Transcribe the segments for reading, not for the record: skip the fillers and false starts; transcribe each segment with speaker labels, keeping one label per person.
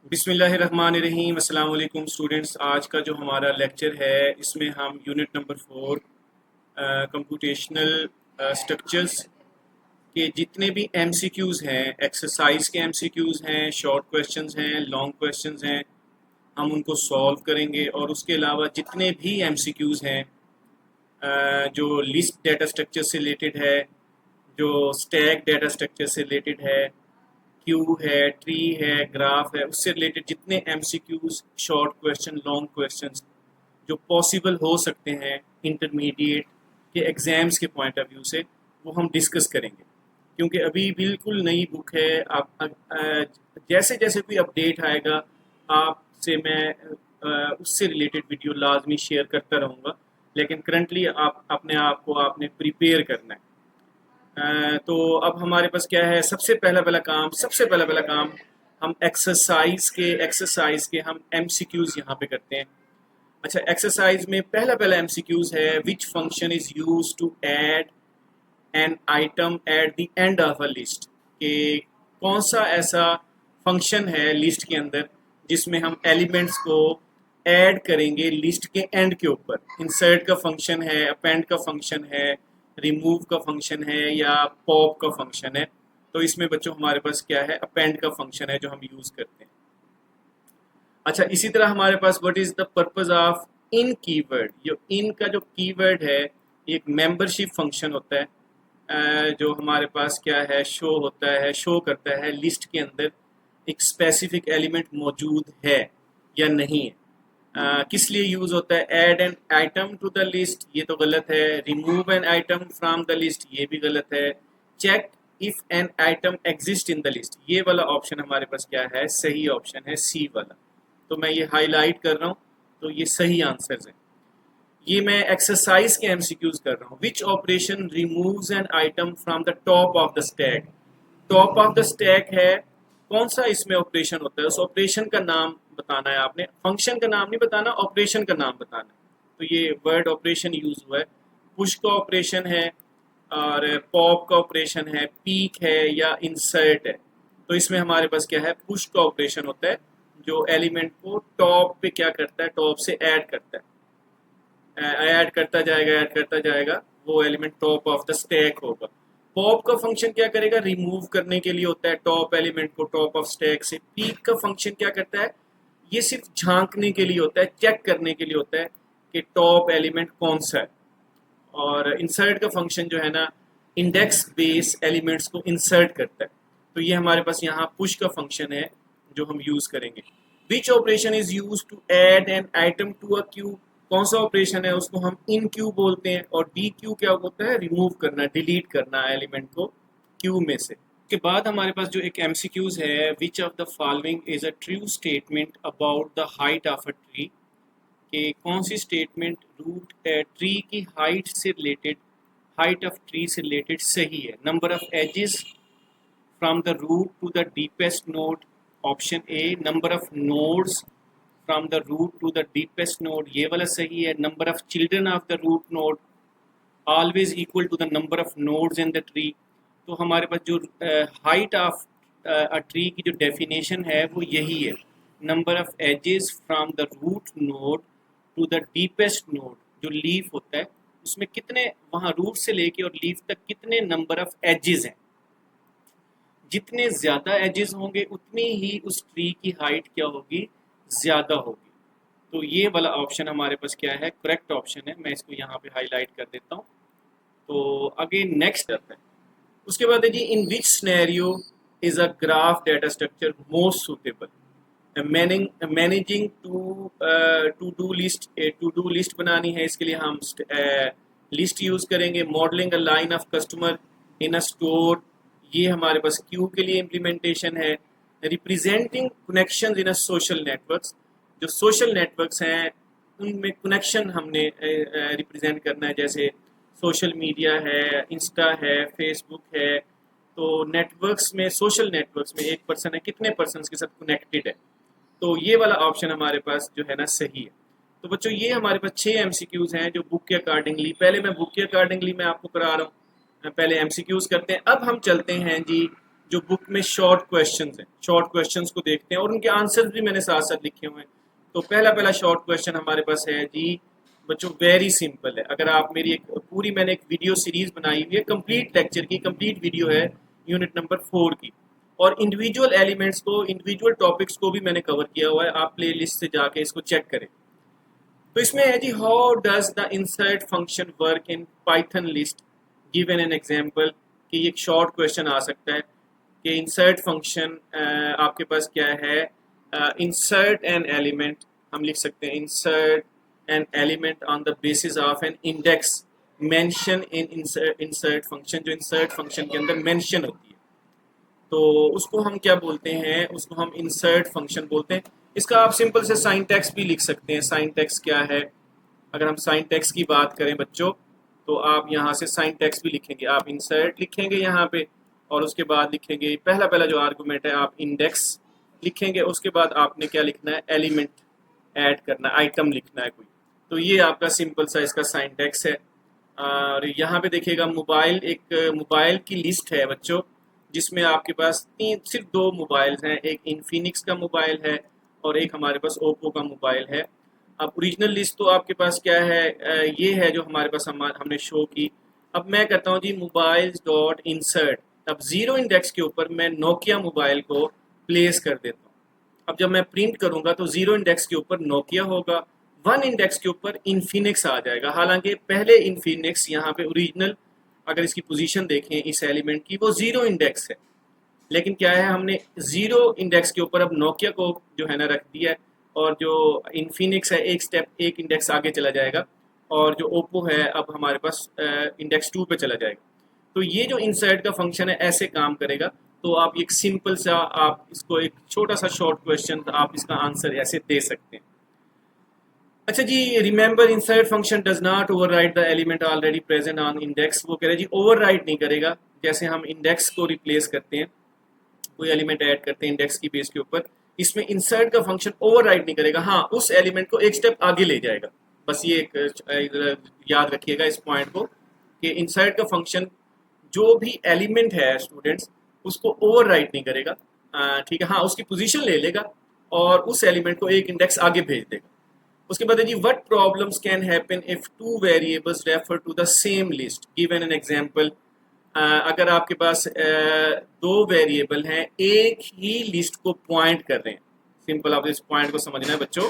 Speaker 1: बिस्मिल्लाहिर्रहमानिर्रहीम। अस्सलाम वालेकुम स्टूडेंट्स। आज का जो हमारा लेक्चर है इसमें हम यूनिट नंबर 4 कंप्यूटेशनल स्ट्रक्चर्स के जितने भी एमसीक्यूज़ हैं, एक्सरसाइज के एमसीक्यूज़ हैं, शॉर्ट क्वेश्चंस हैं, लॉन्ग क्वेश्चंस हैं, हम उनको सॉल्व करेंगे। और उसके अलावा जितने भी एमसीक्यूज़ हैं जो लिस्ट डाटा स्ट्रक्चर से रिलेटेड है, जो स्टैक डाटा स्ट्रक्चर से रिलेटेड है, क्यू है, ट्री है, ग्राफ है, उससे रिलेटेड जितने MCQs, short question, long questions जो पॉसिबल हो सकते हैं इंटरमीडिएट के एग्ज़ाम्स के पॉइंट ऑफ व्यू से, वो हम डिस्कस करेंगे। क्योंकि अभी बिल्कुल नई बुक है। जैसे जैसे कोई अपडेट आएगा आपसे मैं उससे रिलेटेड वीडियो लाजमी शेयर करता रहूँगा। लेकिन करंटली आप अपने आप को आपने प्रिपेयर करना है। तो अब हमारे पास क्या है, सबसे पहला काम हम एक्सरसाइज के हम एमसीक्यूज यहाँ पे करते हैं। अच्छा, एक्सरसाइज में पहला एमसीक्यूज है, which function is use to add an item at the end of a list. कि कौन सा ऐसा फंक्शन है लिस्ट के अंदर जिसमें हम एलिमेंट्स को ऐड करेंगे लिस्ट के एंड के ऊपर। इंसर्ट का फंक्शन है, अपेंड का फंक्शन है, रिमूव का फंक्शन है, या पॉप का फंक्शन है। तो इसमें बच्चों हमारे पास क्या है, अपेंड का फंक्शन है जो हम यूज करते हैं। अच्छा, इसी तरह हमारे पास what is the purpose of in keyword. जो इन का जो कीवर्ड है, एक मेंबरशिप फंक्शन होता है जो हमारे पास क्या है, शो करता है लिस्ट के अंदर एक स्पेसिफिक एलिमेंट मौजूद है या नहीं है। किस लिए यूज होता है, add an item to the list, ये तो गलत है। Remove an item from the list, ये भी गलत है। Check if an item exist in the list, ये वाला ऑप्शन हमारे पास क्या है, सही ऑप्शन है, सी वाला। तो मैं ये हाईलाइट कर रहा हूँ, तो ये सही आंसर्स है। ये मैं एक्सरसाइज के एमसीक्यूज कर रहा हूँ। Which operation removes N item from the top of the stack. Top of the stack है, कौन सा इसमें ऑपरेशन होता है, उस ऑपरेशन का नाम बताना है आपने। फंक्शन का नाम नहीं बताना, ऑपरेशन का नाम बताना है। तो ये वर्ड ऑपरेशन यूज हुआ है। पुश का ऑपरेशन है, और पॉप का ऑपरेशन है, पीक है, या इंसर्ट है। तो इसमें हमारे पास क्या है, पुश का ऑपरेशन होता है जो एलिमेंट को टॉप पे क्या करता है, टॉप से ऐड करता है। ऐड करता जाएगा, वो element top of the stack होगा। पॉप का फंक्शन क्या करेगा, रिमूव करने के लिए होता है टॉप एलिमेंट को टॉप ऑफ स्टैक से। पीक का फंक्शन क्या करता है, ये सिर्फ झांकने के लिए होता है, चेक करने के लिए होता है कि टॉप एलिमेंट कौन सा है। और इंसर्ट का फंक्शन जो है ना, इंडेक्स बेस एलिमेंट्स को इंसर्ट करता है। तो ये हमारे पास यहाँ पुश का फंक्शन है जो हम यूज करेंगे। Which operation is use to add an item to a queue, कौन सा ऑपरेशन है, उसको हम इन क्यू बोलते हैं। और डी क्यू क्या होता है, रिमूव करना, डिलीट करना एलिमेंट को क्यू में से। उसके बाद हमारे पास जो एक एमसीक्यूज है, which of the following is a true statement about the height of a tree. कि कौन सी स्टेटमेंट रूट ट्री की हाइट से रिलेटेड, हाइट ऑफ ट्री से रिलेटेड सही है। Number of edges from the root to the deepest node, option A. Number of nodes from the root to the deepest node, ये वाला सही है। Number of children of the root node always equal to the number of nodes in the tree. तो हमारे पास जो height of a tree की जो definition है वो यही है, number of edges from the root node to the deepest node. जो लीफ होता है उसमें कितने, वहाँ रूट से लेके और लीफ तक कितने नंबर ऑफ एजेस हैं। जितने ज़्यादा एजेस होंगे उतनी ही उस ट्री की हाइट क्या होगी, ज़्यादा होगी। तो ये वाला ऑप्शन हमारे पास क्या है, करेक्ट ऑप्शन है। मैं इसको यहाँ पे हाईलाइट कर देता हूँ। तो आगे नेक्स्ट आता है। उसके बाद है जी, in which scenario is a graph data structure most suitable. Managing to do list बनानी है, इसके लिए हम लिस्ट यूज करेंगे। Modelling a line of customer in a store, ये हमारे पास क्यू के लिए इम्प्लीमेंटेशन है। Representing connections in a social networks, जो सोशल नेटवर्क्स हैं उनमें कनेक्शन हमने रिप्रेजेंट करना है। जैसे सोशल मीडिया है, इंस्टा है, फेसबुक है। तो नेटवर्क्स में, सोशल नेटवर्क्स में एक पर्सन है, कितने पर्सन के साथ कनेक्टेड है। तो ये वाला ऑप्शन हमारे पास जो है ना सही है। तो बच्चों ये हमारे पास 6 एमसीक्यूज हैं जो बुक के अकॉर्डिंगली, पहले मैं बुक के अकॉर्डिंगली मैं आपको करा रहा हूँ, पहले एमसीक्यूज करते हैं। अब हम चलते हैं जी जो बुक में शॉर्ट क्वेश्चंस हैं, शॉर्ट क्वेश्चंस को देखते हैं और उनके आंसर्स भी मैंने साथ साथ लिखे हुए हैं। तो पहला शॉर्ट क्वेश्चन हमारे पास है जी बच्चों, वेरी सिंपल है। अगर आप मेरी मैंने एक वीडियो सीरीज बनाई हुई है, कंप्लीट लेक्चर की कंप्लीट वीडियो है यूनिट नंबर 4 की, और इंडिविजुअल एलिमेंट्स को, इंडिविजुअल टॉपिक्स को भी मैंने कवर किया हुआ है। आप प्ले लिस्ट से जाके इसको चेक करें। तो इसमें है जी, how does the insert function work in Python list, given an example. कि ये एक शॉर्ट क्वेश्चन आ सकता है कि इंसर्ट फंक्शन आपके पास क्या है, इंसर्ट एन एलिमेंट, हम लिख सकते हैं insert an element on the basis of an index mention in insert function, जो इंसर्ट फंक्शन के अंदर मेंशन होती है, तो उसको हम क्या बोलते हैं, उसको हम इंसर्ट फंक्शन बोलते हैं। इसका आप सिंपल से साइंटैक्स भी लिख सकते हैं। साइंटैक्स क्या है, अगर हम साइंटैक्स की बात करें बच्चों, तो आप यहाँ से साइंटैक्स भी लिखेंगे। आप इंसर्ट लिखेंगे यहाँ पे, और उसके बाद लिखेंगे पहला जो आर्गुमेंट है, आप इंडेक्स लिखेंगे। उसके बाद आपने क्या लिखना है, एलिमेंट ऐड करना है, आइटम लिखना है कोई। तो ये आपका सिंपल सा इसका साइंटैक्स है। और यहाँ पे देखिएगा मोबाइल की लिस्ट है बच्चों, जिसमें आपके पास सिर्फ 2 मोबाइल्स हैं। एक इन्फिनिक्स का मोबाइल है और एक हमारे पास ओप्पो का मोबाइल है। अब ओरिजिनल लिस्ट तो आपके पास क्या है, ये है जो हमारे पास हमने शो की। अब मैं करता हूँ जी मोबाइल्स डॉट इंसर्ट। अब 0 इंडेक्स के ऊपर मैं नोकिया मोबाइल को प्लेस कर देता हूँ। अब जब मैं प्रिंट करूंगा तो 0 इंडेक्स के ऊपर नोकिया होगा, 1 इंडेक्स के ऊपर इन्फिनिक्स आ जाएगा। हालांकि पहले इन्फिनिक्स यहाँ पे ओरिजिनल, अगर इसकी पोजीशन देखें इस एलिमेंट की, वो 0 इंडेक्स है, लेकिन क्या है, हमने 0 इंडेक्स के ऊपर अब नोकिया को जो है ना रख दिया है, और जो इन्फिनिक्स है एक इंडेक्स आगे चला जाएगा, और जो ओप्पो है अब हमारे पास इंडेक्स 2 पे चला जाएगा। तो ये जो इंसर्ट का फंक्शन है ऐसे काम करेगा। तो आप एक सिंपल सा, आप इसको एक छोटा सा शॉर्ट क्वेश्चन, आप इसका आंसर ऐसे दे सकते हैं। अच्छा जी, remember insert function does not override the element already present on index. वो कह रहे हैं जी ओवरराइड नहीं करेगा। जैसे हम इंडेक्स को रिप्लेस करते हैं, कोई एलिमेंट ऐड करते हैं इंडेक्स की बेस के ऊपर, इसमें इंसर्ट का फंक्शन ओवरराइड नहीं करेगा। हाँ, उस एलिमेंट को एक स्टेप आगे ले जाएगा। बस ये एक याद रखिएगा इस पॉइंट को, कि इंसर्ट का फंक्शन जो भी एलिमेंट है स्टूडेंट्स, उसको ओवरराइड नहीं करेगा। ठीक है, हाँ, उसकी पोजीशन ले लेगा और उस एलिमेंट को एक इंडेक्स आगे भेज देगा। उसके बाद है जी, what problems can happen if 2 variables refer to the same list, given an example. अगर आपके पास 2 वेरिएबल हैं, एक ही लिस्ट को पॉइंट कर रहे हैं। सिंपल, आप इस पॉइंट को समझना है बच्चों,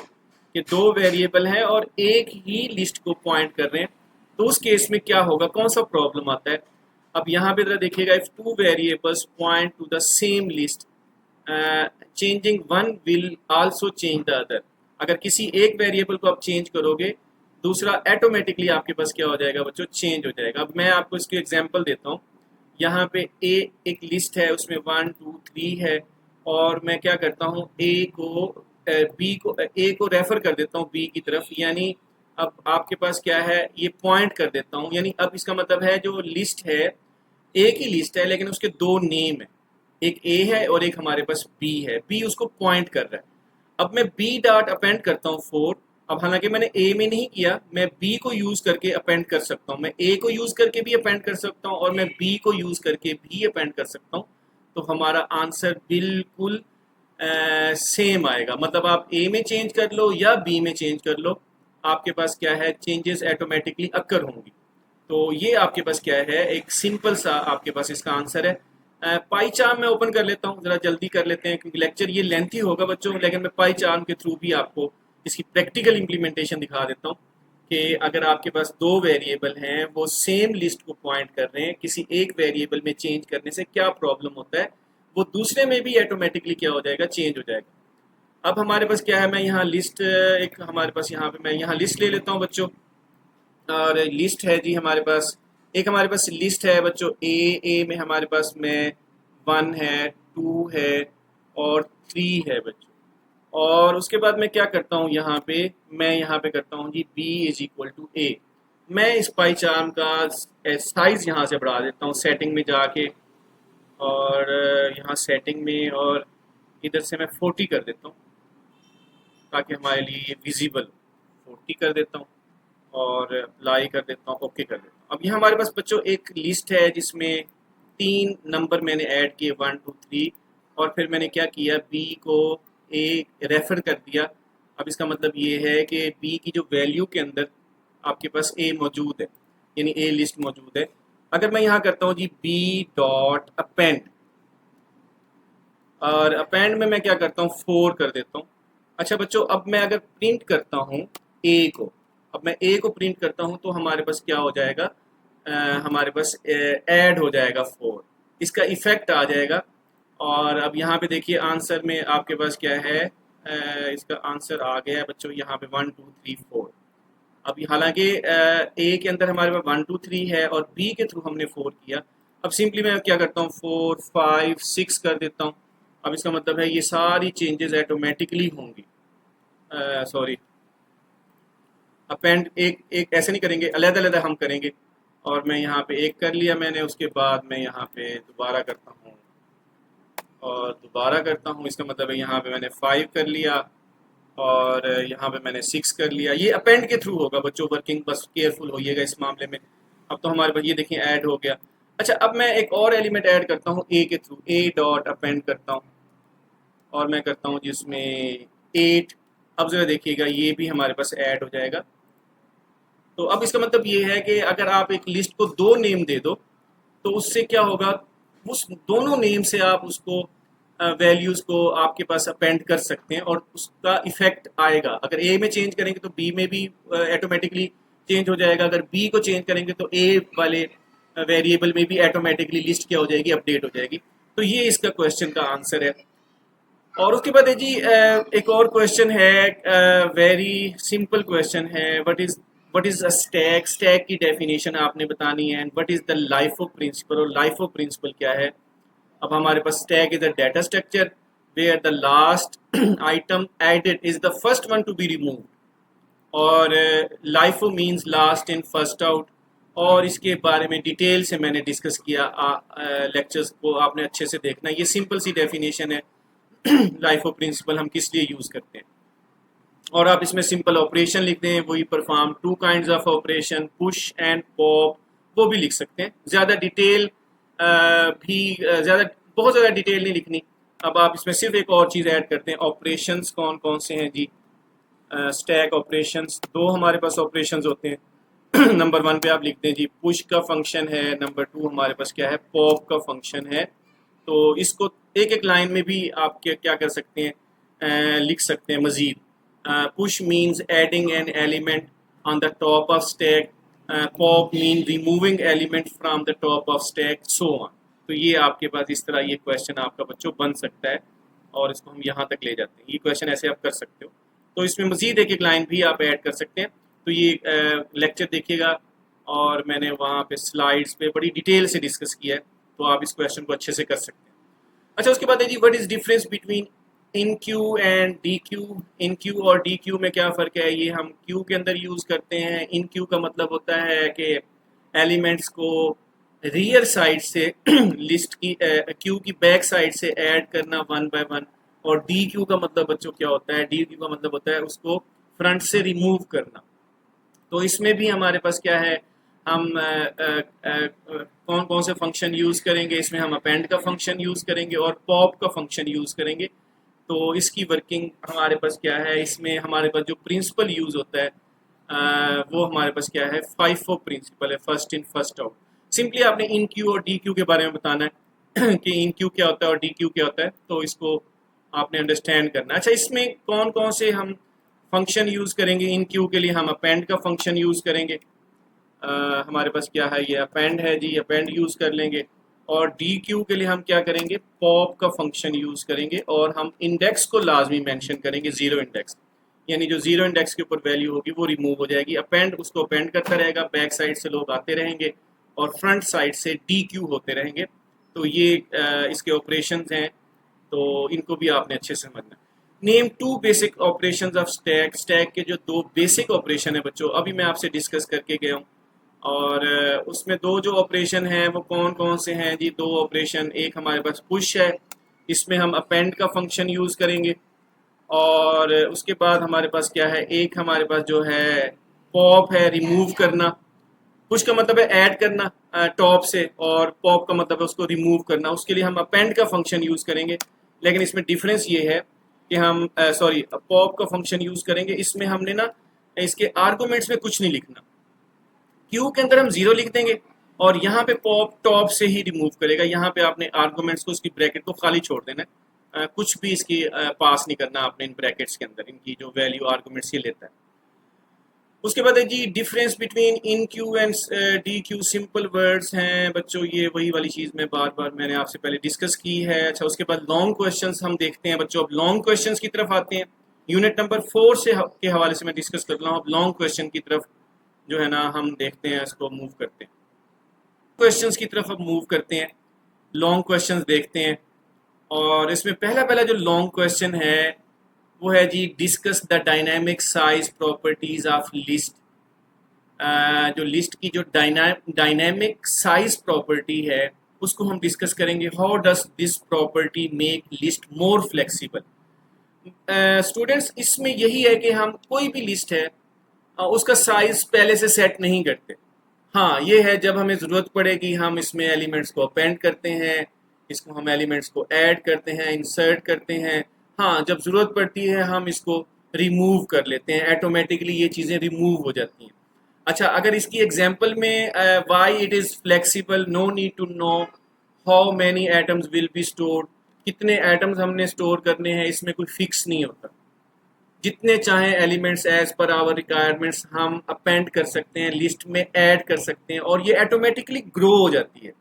Speaker 1: कि 2 वेरिएबल हैं और एक ही लिस्ट को पॉइंट कर रहे हैं, तो उस केस में क्या होगा, कौन सा प्रॉब्लम आता है। अब यहाँ पे जरा देखिएगा, if 2 variables point two the same list, changing one will also change the other. अगर किसी एक वेरिएबल को आप चेंज करोगे, दूसरा ऑटोमेटिकली आपके पास क्या हो जाएगा बच्चों, चेंज हो जाएगा। अब मैं आपको इसकी एग्जांपल देता हूँ। यहाँ पे एक लिस्ट है, उसमें 1 2 3 है, और मैं क्या करता हूँ, ए को रेफर कर देता हूँ बी की तरफ। यानी अब आपके पास क्या है, ये पॉइंट कर देता हूँ। यानी अब इसका मतलब है, जो लिस्ट है एक ही लिस्ट है, लेकिन उसके 2 नेम है, एक ए है और एक हमारे पास बी है। बी उसको पॉइंट कर रहा है। अब मैं बी डॉट अपेंड करता हूँ 4। अब हालांकि मैंने ए में नहीं किया, मैं बी को यूज करके अपेंड कर सकता हूँ। मैं ए को यूज करके भी अपेंड कर सकता हूँ और मैं बी को यूज करके भी अपेंड कर सकता हूँ। तो हमारा आंसर बिल्कुल सेम आएगा। मतलब आप ए में चेंज कर लो या बी में चेंज कर लो, आपके पास क्या है, चेंजेस ऑटोमेटिकली अक्कर होंगी। तो ये आपके पास क्या है, एक सिंपल सा आपके पास इसका आंसर है। पाई चार्म मैं ओपन कर लेता हूँ, जरा जल्दी कर लेते हैं क्योंकि लेक्चर ये लेंथी होगा बच्चों, लेकिन मैं पाई चार्म के थ्रू भी आपको इसकी प्रैक्टिकल इम्प्लीमेंटेशन दिखा देता हूँ कि अगर आपके पास 2 वेरिएबल हैं, वो सेम लिस्ट को पॉइंट कर रहे हैं, किसी एक वेरिएबल में चेंज करने से क्या प्रॉब्लम होता है, वो दूसरे में भी ऑटोमेटिकली क्या हो जाएगा, चेंज हो जाएगा। अब हमारे पास क्या है, मैं यहाँ लिस्ट एक हमारे पास यहाँ पे मैं यहाँ लिस्ट ले लेता हूँ बच्चों, और लिस्ट है जी हमारे पास, एक हमारे पास लिस्ट है बच्चों, ए में हमारे पास में 1 है, 2 है और 3 है बच्चों। और उसके बाद मैं क्या करता हूँ, मैं यहाँ पे करता हूँ जी b इज इक्वल टू ए। मैं इस पाई चार्म का साइज यहाँ से बढ़ा देता हूँ सेटिंग में जाके, और यहाँ सेटिंग में, और इधर से मैं 40 कर देता हूँ ताकि हमारे लिए ये विजिबल 40 कर देता हूँ, और अप्लाई कर देता हूँ, ओके कर देता हूँ। अब यहाँ हमारे पास बच्चों एक लिस्ट है जिसमें तीन नंबर मैंने ऐड किए 1 2 3, और फिर मैंने क्या किया, बी को ए रेफर कर दिया। अब इसका मतलब ये है कि बी की जो वैल्यू के अंदर आपके पास ए मौजूद है, यानी ए लिस्ट मौजूद है। अगर मैं यहाँ करता हूँ जी बी डॉट अपेंड, और अपेंड में मैं क्या करता हूँ 4 कर देता हूँ। अच्छा बच्चों, अब मैं अगर प्रिंट करता हूँ ए को, अब मैं ए को प्रिंट करता हूँ तो हमारे पास क्या हो जाएगा, हमारे पास ऐड हो जाएगा 4, इसका इफेक्ट आ जाएगा। और अब यहाँ पे देखिए आंसर में आपके पास क्या है, इसका आंसर आ गया है बच्चों यहाँ पे 1 2 3 4। अब हालांकि ए के अंदर हमारे पास 1 2 3 है और बी के थ्रू हमने 4 किया। अब सिंपली मैं क्या करता हूँ 4 5 6 कर देता हूँ। अब इसका मतलब है ये सारी चेंजेस ऑटोमेटिकली होंगी, सॉरी अपेंड एक एक ऐसे नहीं करेंगे, अलग-अलग हम करेंगे। और मैं यहाँ पे एक कर लिया मैंने, उसके बाद मैं यहाँ पे दोबारा करता हूँ और दोबारा करता हूँ, इसका मतलब है यहाँ पे मैंने 5 कर लिया और यहाँ पे मैंने 6 कर लिया। ये अपेंड के थ्रू होगा बच्चों, वर्किंग बस केयरफुल होइएगा इस मामले में। अब तो हमारे पास ये देखिए ऐड हो गया। अच्छा अब मैं एक और एलिमेंट ऐड करता हूँ ए के थ्रू, ए डॉट अपेंड करता हूँ और मैं करता हूँ जिसमें 8। अब जरा देखिएगा ये भी हमारे पास ऐड हो जाएगा। तो अब इसका मतलब ये है कि अगर आप एक लिस्ट को 2 नेम दे दो तो उससे क्या होगा, उस दोनों नेम से आप उसको वैल्यूज को आपके पास अपेंड कर सकते हैं और उसका इफेक्ट आएगा। अगर ए में चेंज करेंगे तो बी में भी ऑटोमेटिकली चेंज हो जाएगा, अगर बी को चेंज करेंगे तो ए वाले वेरिएबल में भी ऑटोमेटिकली लिस्ट क्या हो जाएगी, अपडेट हो जाएगी। तो ये इसका क्वेश्चन का आंसर है। और उसके बाद है जी एक और क्वेश्चन है, वेरी सिंपल क्वेश्चन है, what is a stack, stack की डेफिनेशन आपने बतानी है, and what is the life of principle, और लाइफ ऑफ प्रिंसिपल क्या है। अब हमारे पास stack is a data structure where the last item added is the first one to be removed, और life means last in first out. और इसके बारे में डिटेल से मैंने डिस्कस किया, लेक्चर्स को आपने अच्छे से देखना। ये सिंपल सी डेफिनेशन है लाइफ ऑफ प्रिंसिपल हम किस लिए यूज करते हैं। और आप इसमें सिंपल ऑपरेशन लिख दें, वही perform 2 kinds of operation, push and pop, वो भी लिख सकते हैं। ज़्यादा डिटेल भी बहुत ज़्यादा डिटेल नहीं लिखनी। अब आप इसमें सिर्फ एक और चीज़ ऐड करते हैं, ऑपरेशंस कौन कौन से हैं जी। स्टैक ऑपरेशंस 2 हमारे पास ऑपरेशंस होते हैं। नंबर 1 पे आप लिखते हैं जी पुश का फंक्शन है, नंबर 2 हमारे पास क्या है, पॉप का फंक्शन है। तो इसको एक एक लाइन में भी आप क्या कर सकते हैं, लिख सकते हैं मज़ीद। Push means adding N element on the top of stack, pop mean removing element from the top of stack, so on. तो ये आपके पास इस तरह ये क्वेश्चन आपका बच्चों बन सकता है और इसको हम यहाँ तक ले जाते हैं। ये क्वेश्चन ऐसे आप कर सकते हो। तो इसमें मज़ीद एक एक लाइन भी आप ऐड कर सकते हैं। तो ये लेक्चर देखिएगा और मैंने वहाँ पे स्लाइड्स पे बड़ी डिटेल से डिस्कस किया है, तो आप इस क्वेश्चन को अच्छे से कर सकते हैं। अच्छा उसके बाद है जी what is difference between enqueue and dequeue. Enqueue और डी क्यू में क्या फ़र्क है, ये हम क्यू के अंदर यूज़ करते हैं। इन क्यू का मतलब होता है कि एलिमेंट्स को रियर साइड से लिस्ट की क्यू की बैक साइड से ऐड करना 1 बाय 1, और डी क्यू का मतलब बच्चों क्या होता है, डी क्यू का मतलब होता है उसको फ्रंट से रिमूव करना। तो इसमें भी हमारे पास क्या है, हम कौन कौन से फंक्शन यूज़ करेंगे, इसमें हम अपेंड का फंक्शन यूज़ करेंगे और पॉप का फंक्शन यूज़ करेंगे। तो इसकी वर्किंग हमारे पास क्या है, इसमें हमारे पास जो प्रिंसिपल यूज़ होता है वो हमारे पास क्या है, FIFO प्रिंसिपल है, first in first out. Simply आपने इन क्यू और डी क्यू के बारे में बताना है कि इन क्यू क्या होता है और डी क्यू क्या होता है, तो इसको आपने अंडरस्टैंड करना है। अच्छा इसमें कौन कौन से हम फंक्शन यूज़ करेंगे, इन क्यू के लिए हम अपेंड का फंक्शन यूज़ करेंगे। हमारे पास क्या है, ये अपेंड है जी, अपेंड यूज़ कर लेंगे। और डी क्यू के लिए हम क्या करेंगे, पॉप का फंक्शन यूज़ करेंगे और हम इंडेक्स को लाजमी मेंशन करेंगे, 0 इंडेक्स, यानी जो 0 इंडेक्स के ऊपर वैल्यू होगी वो रिमूव हो जाएगी। अपेंड उसको अपेंड करता रहेगा, बैक साइड से लोग आते रहेंगे और फ्रंट साइड से डी क्यू होते रहेंगे। तो ये इसके ऑपरेशंस हैं, तो इनको भी आपने अच्छे से समझना। Name 2 basic operations of stack. Stack के जो 2 बेसिक ऑपरेशन है बच्चों, अभी मैं आपसे डिस्कस करके गया हूँ, और उसमें 2 जो ऑपरेशन हैं वो कौन कौन से हैं जी। 2 ऑपरेशन, एक हमारे पास पुश है, इसमें हम अपेंड का फंक्शन यूज़ करेंगे, और उसके बाद हमारे पास क्या है, एक हमारे पास जो है पॉप है, रिमूव करना। पुश का मतलब है ऐड करना टॉप से, और पॉप का मतलब है उसको रिमूव करना। उसके लिए हम अपेंड का फंक्शन यूज़ करेंगे, लेकिन इसमें डिफरेंस ये है कि हम सॉरी पॉप का फंक्शन यूज़ करेंगे। इसमें हमने ना इसके आर्गूमेंट्स में कुछ नहीं लिखना। क्यू के अंदर हम जीरो लिख देंगे और यहाँ पे पॉप टॉप से ही रिमूव करेगा। यहाँ पे आपने आर्गूमेंट्स को, उसकी ब्रैकेट को खाली छोड़ देना है। कुछ भी इसकी पास नहीं करना आपने इन ब्रैकेट्स के अंदर, इनकी जो वैल्यू आर्गूमेंट्स ये लेता है। उसके बाद है जी difference between enqueue and dequeue, simple words हैं बच्चों। ये वही वाली चीज़ मैं बार बार मैंने आपसे पहले डिस्कस की है। अच्छा, उसके बाद लॉन्ग क्वेश्चंस हम देखते हैं बच्चों। अब लॉन्ग क्वेश्चंस की तरफ आते हैं। यूनिट नंबर 4 से के हवाले से मैं डिस्कस कर रहा हूँ। अब लॉन्ग क्वेश्चन की तरफ जो है ना हम देखते हैं, इसको मूव करते हैं। क्वेश्चंस की तरफ अब मूव करते हैं, लॉन्ग क्वेश्चंस देखते हैं। और इसमें पहला जो लॉन्ग क्वेश्चन है वो है जी discuss the dynamic size properties of list. जो लिस्ट की जो डायनामिक साइज प्रॉपर्टी है उसको हम डिस्कस करेंगे। How does this property make list more flexible. Students, इसमें यही है कि हम कोई भी लिस्ट है उसका साइज पहले से सेट नहीं करते। हाँ, ये है जब हमें ज़रूरत पड़ेगी हम इसमें एलिमेंट्स को अपेंड करते हैं, इसको हम एलिमेंट्स को ऐड करते हैं, इंसर्ट करते हैं। हाँ, जब ज़रूरत पड़ती है हम इसको रिमूव कर लेते हैं, ऑटोमेटिकली ये चीज़ें रिमूव हो जाती हैं। अच्छा, अगर इसकी एग्जांपल में why it is flexible, no need to know how many atoms will be stored, कितने एटम्स हमने स्टोर करने हैं, इसमें कोई फिक्स नहीं होता। जितने चाहें elements as per our requirements हम अपेंड कर सकते हैं, लिस्ट में ऐड कर सकते हैं और ये ऑटोमेटिकली ग्रो हो जाती है।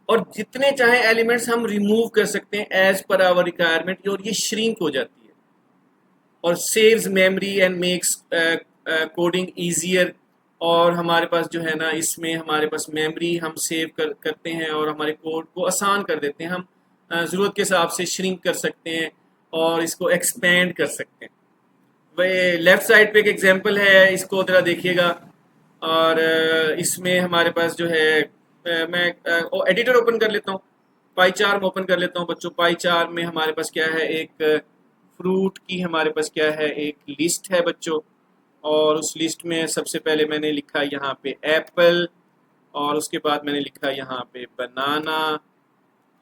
Speaker 1: और जितने चाहें एलिमेंट्स हम रिमूव कर सकते हैं एज पर आवर रिक्वायरमेंट, और ये श्रिंक हो जाती है और saves memory and makes coding easier. और हमारे पास जो है ना इसमें हमारे पास मेमोरी हम सेव करते हैं और हमारे कोड को आसान कर देते हैं। हम ज़रूरत के हिसाब से श्रिंक कर सकते हैं और इसको एक्सपेंड कर सकते हैं। वही लेफ्ट साइड पे एक एग्जांपल है, इसको ज़रा देखिएगा। और इसमें हमारे पास जो है मैं एडिटर ओपन कर लेता हूँ, पाई चार्ट ओपन कर लेता हूँ बच्चों। पाई चार्ट में हमारे पास क्या है, एक फ्रूट की हमारे पास क्या है, एक लिस्ट है बच्चों। और उस लिस्ट में सबसे पहले मैंने लिखा यहाँ पे एप्पल, और उसके बाद मैंने लिखा यहाँ पे बनाना,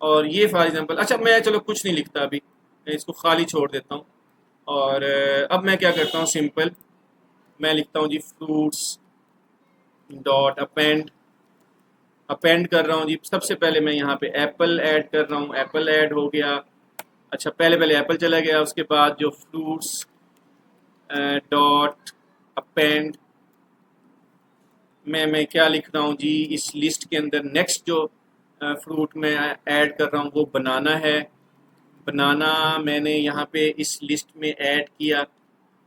Speaker 1: और ये फॉर एग्जांपल। अच्छा, मैं चलो कुछ नहीं लिखता अभी, मैं इसको खाली छोड़ देता हूँ। और अब मैं क्या करता हूँ, सिंपल मैं लिखता हूँ जी फ्रूट्स डॉट अपेंड कर रहा हूँ जी। सबसे पहले मैं यहाँ पे एप्पल ऐड कर रहा हूँ, एप्पल ऐड हो गया। अच्छा, पहले एप्पल चला गया, उसके बाद जो फ्रूट्स डॉट अपेंड मैं क्या लिख रहा हूँ जी, इस लिस्ट के अंदर नेक्स्ट जो फ्रूट में ऐड कर रहा हूँ वो बनाना है। बनाना मैंने यहाँ पे इस लिस्ट में ऐड किया।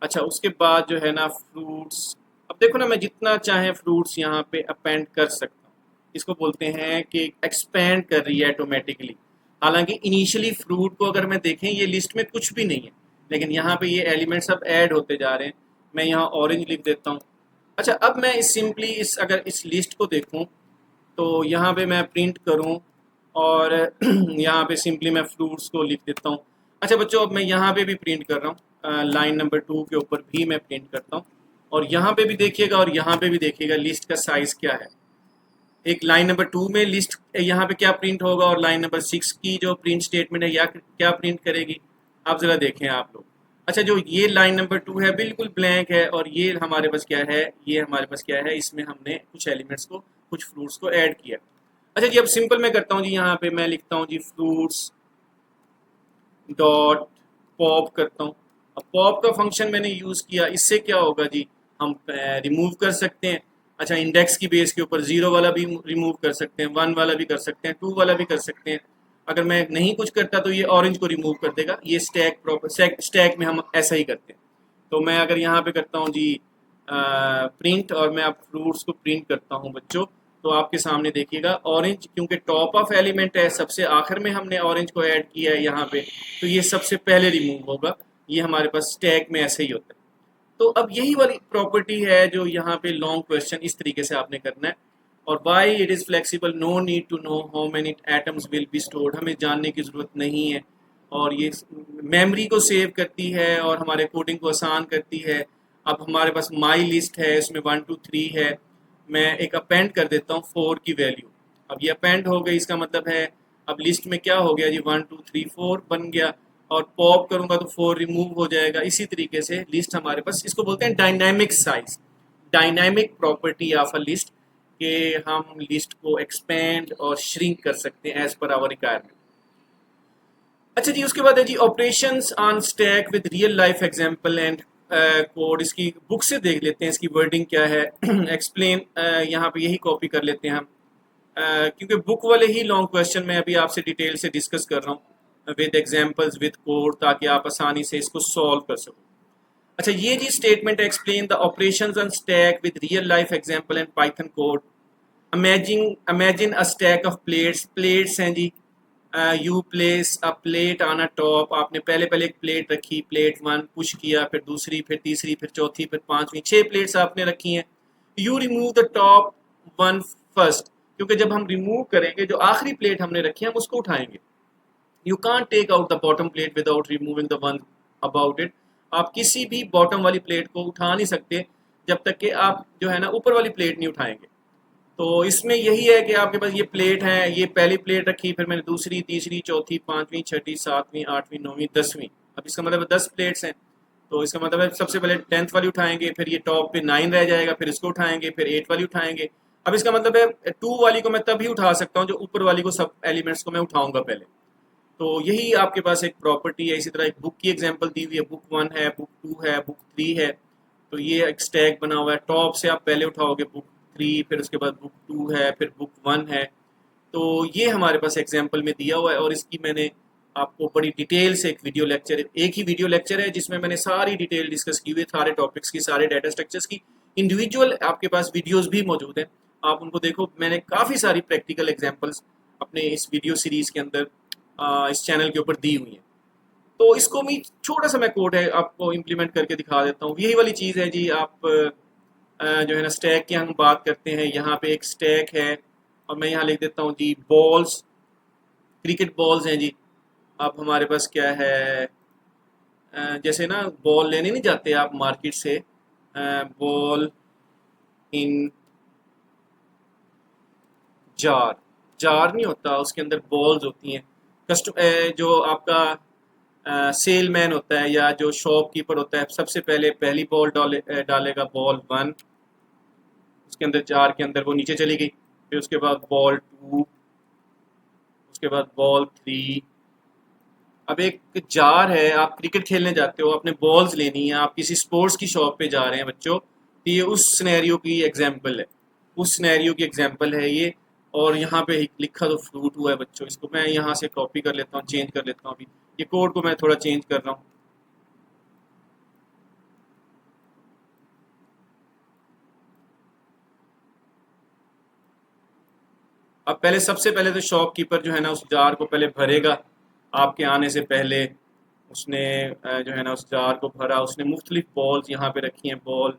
Speaker 1: अच्छा, उसके बाद जो है ना फ्रूट्स, अब देखो ना मैं जितना चाहे फ्रूट्स यहाँ पे अपेंड कर सकता हूँ। इसको बोलते हैं कि एक्सपेंड कर रही है ऑटोमेटिकली। हालांकि इनिशियली फ्रूट को अगर मैं देखें ये लिस्ट में कुछ भी नहीं है, लेकिन यहाँ पे ये एलिमेंट्स अब ऐड होते जा रहे हैं। मैं यहाँ ऑरेंज लिख देता हूँ। अच्छा, अब मैं अगर इस लिस्ट को देखूँ तो यहाँ पे मैं प्रिंट करूँ और यहाँ पे सिंपली मैं फ्रूट्स को लिख देता हूँ। अच्छा बच्चों, अब मैं यहाँ पे भी प्रिंट कर रहा हूँ, लाइन नंबर 2 के ऊपर भी मैं प्रिंट करता हूँ। और यहाँ पे भी देखिएगा और यहाँ पे भी देखिएगा लिस्ट का साइज़ क्या है। एक लाइन नंबर 2 में लिस्ट यहाँ पे क्या प्रिंट होगा और लाइन नंबर 6 की जो प्रिंट स्टेटमेंट है या क्या प्रिंट करेगी, आप ज़रा देखें आप लोग। अच्छा, जो ये लाइन नंबर 2 है बिल्कुल ब्लैंक है, और ये हमारे पास क्या है, ये हमारे पास क्या है, इसमें हमने कुछ एलिमेंट्स को, कुछ फ्रूट्स को ऐड किया। अच्छा जी, अब सिंपल मैं करता हूँ जी, यहाँ पे मैं लिखता हूँ जी फ्रूट्स डॉट पॉप करता हूँ। अब पॉप का फंक्शन मैंने यूज़ किया, इससे क्या होगा जी, हम रिमूव कर सकते हैं। अच्छा, इंडेक्स की बेस के ऊपर 0 वाला भी रिमूव कर सकते हैं, 1 वाला भी कर सकते हैं, 2 वाला भी कर सकते हैं। अगर मैं नहीं कुछ करता तो ये ऑरेंज को रिमूव कर देगा। ये स्टैक में हम ऐसा ही करते हैं। तो मैं अगर यहाँ पे करता हूँ जी प्रिंट, और मैं अब फ्रूट्स को प्रिंट करता हूँ बच्चों, तो आपके सामने देखिएगा ऑरेंज, क्योंकि टॉप ऑफ एलिमेंट है, सबसे आखिर में हमने ऑरेंज को ऐड किया है यहाँ पे, तो ये सबसे पहले रिमूव होगा। ये हमारे पास स्टैक में ऐसे ही होता है। तो अब यही वाली प्रॉपर्टी है जो यहाँ पे लॉन्ग क्वेश्चन इस तरीके से आपने करना है। और why it is flexible, no need to know how many atoms will be stored, हमें जानने की ज़रूरत नहीं है। और ये मेमोरी को सेव करती है और हमारे कोडिंग को आसान करती है। अब हमारे पास माई लिस्ट है, इसमें 1 2 3 है। मैं एक अपेंड कर देता हूँ 4 की वैल्यू। अब ये अपेंड हो गई, इसका मतलब है अब लिस्ट में क्या हो गया जी, 1 2 3 4 बन गया, और पॉप करूंगा तो 4 रिमूव हो जाएगा। इसी तरीके से लिस्ट हमारे पास, इसको बोलते हैं dynamic size, dynamic property of a list, कि हम लिस्ट को एक्सपेंड और श्रिंक कर सकते हैं एज पर आवर रिक्वायरमेंट। अच्छा जी, उसके बाद है जी operations on stack with real life example and code. इसकी बुक से देख लेते हैं इसकी वर्डिंग क्या है। एक्सप्लेन यहाँ पे यही कॉपी कर लेते हैं हम, क्योंकि बुक वाले ही लॉन्ग क्वेश्चन मैं अभी आपसे डिटेल से डिस्कस कर रहा हूँ विद एग्जांपल्स विद कोड, ताकि आप आसानी से इसको सॉल्व कर सको। अच्छा, ये जी statement explain the operations on stack with real life example and Python code. Imagine a stack of plates, plates हैं जी, you place a plate on a top, आपने पहले एक प्लेट रखी, प्लेट 1 पुश किया, फिर दूसरी, फिर तीसरी, फिर चौथी, फिर पांचवी, 6 प्लेट्स आपने रखी हैं। You remove the top 1 first, क्योंकि जब हम रिमूव करेंगे जो आखिरी प्लेट हमने रखी है हम उसको उठाएंगे। You can't take out the bottom plate without removing the one about it. आप किसी भी बॉटम वाली प्लेट को उठा नहीं सकते जब तक कि आप जो है ना ऊपर वाली प्लेट नहीं उठाएंगे। तो इसमें यही है कि आपके पास ये प्लेट है, ये पहली प्लेट रखी, फिर मैंने दूसरी, तीसरी, चौथी, पांचवी, छठी, सातवीं, आठवीं, नौवीं, 10वीं। अब इसका मतलब 10 प्लेट्स हैं, तो इसका मतलब है सबसे पहले 10th वाली उठाएंगे, फिर ये टॉप पे 9 रह जाएगा, फिर इसको उठाएंगे, फिर 8 वाली उठाएंगे। अब इसका मतलब है 2 वाली को मैं तभी उठा सकता हूँ जो ऊपर वाली को, सब एलिमेंट्स को मैं उठाऊंगा पहले। तो यही आपके पास एक प्रॉपर्टी है। इसी तरह एक बुक की एग्जांपल दी हुई है, बुक 1 है, बुक 2 है, बुक 3 है। तो ये एक स्टैक बना हुआ है, टॉप से आप पहले उठाओगे बुक 3, फिर उसके बाद बुक 2 है, फिर बुक 1 है। तो ये हमारे पास एग्जांपल में दिया हुआ है, और इसकी मैंने आपको बड़ी डिटेल से एक वीडियो लेक्चर, एक ही वीडियो लेक्चर है जिसमें मैंने सारी डिटेल डिस्कस की हुई है, सारे टॉपिक्स की, सारे डाटा स्ट्रक्चर्स की। इंडिविजुअल आपके पास वीडियोस भी मौजूद हैं, आप उनको देखो। मैंने काफ़ी सारी प्रैक्टिकल एग्जांपल्स अपने इस वीडियो सीरीज़ के अंदर इस चैनल के ऊपर दी हुई है। तो इसको मैं छोटा सा मैं कोड है आपको इम्प्लीमेंट करके दिखा देता हूँ। यही वाली चीज़ है जी, आप जो है ना स्टैक की हम बात करते हैं, यहाँ पे एक स्टैक है, और मैं यहाँ लिख देता हूँ जी बॉल्स, क्रिकेट बॉल्स हैं जी। अब हमारे पास क्या है, जैसे ना बॉल लेने नहीं जाते आप मार्केट से, बॉल इन जार, जार नहीं होता, उसके अंदर बॉल्स होती हैं। जो आपका सेलमैन होता है या जो शॉपकीपर होता है, सबसे पहले पहली बॉल डालेगा, बॉल 1, उसके अंदर जार के अंदर वो नीचे चली गई, फिर उसके बाद बॉल 2, उसके बाद बॉल 3। अब एक जार है, आप क्रिकेट खेलने जाते हो, आपने बॉल्स लेनी है, आप किसी स्पोर्ट्स की शॉप पे जा रहे हैं बच्चों, तो ये उस सिनेरियो की एग्जांपल है, उस सिनेरियो की एग्जांपल है ये। और यहाँ पे लिखा तो फ्रूट हुआ है बच्चों, इसको मैं यहाँ से कॉपी कर लेता हूँ, चेंज कर लेता हूँ। अभी ये कोड को मैं थोड़ा चेंज कर रहा हूँ। अब पहले, सबसे पहले तो शॉपकीपर जो है ना उस जार को पहले भरेगा, आपके आने से पहले उसने जो है ना उस जार को भरा, उसने मुख्तलिफ बॉल्स यहाँ पे रखी हैं, ball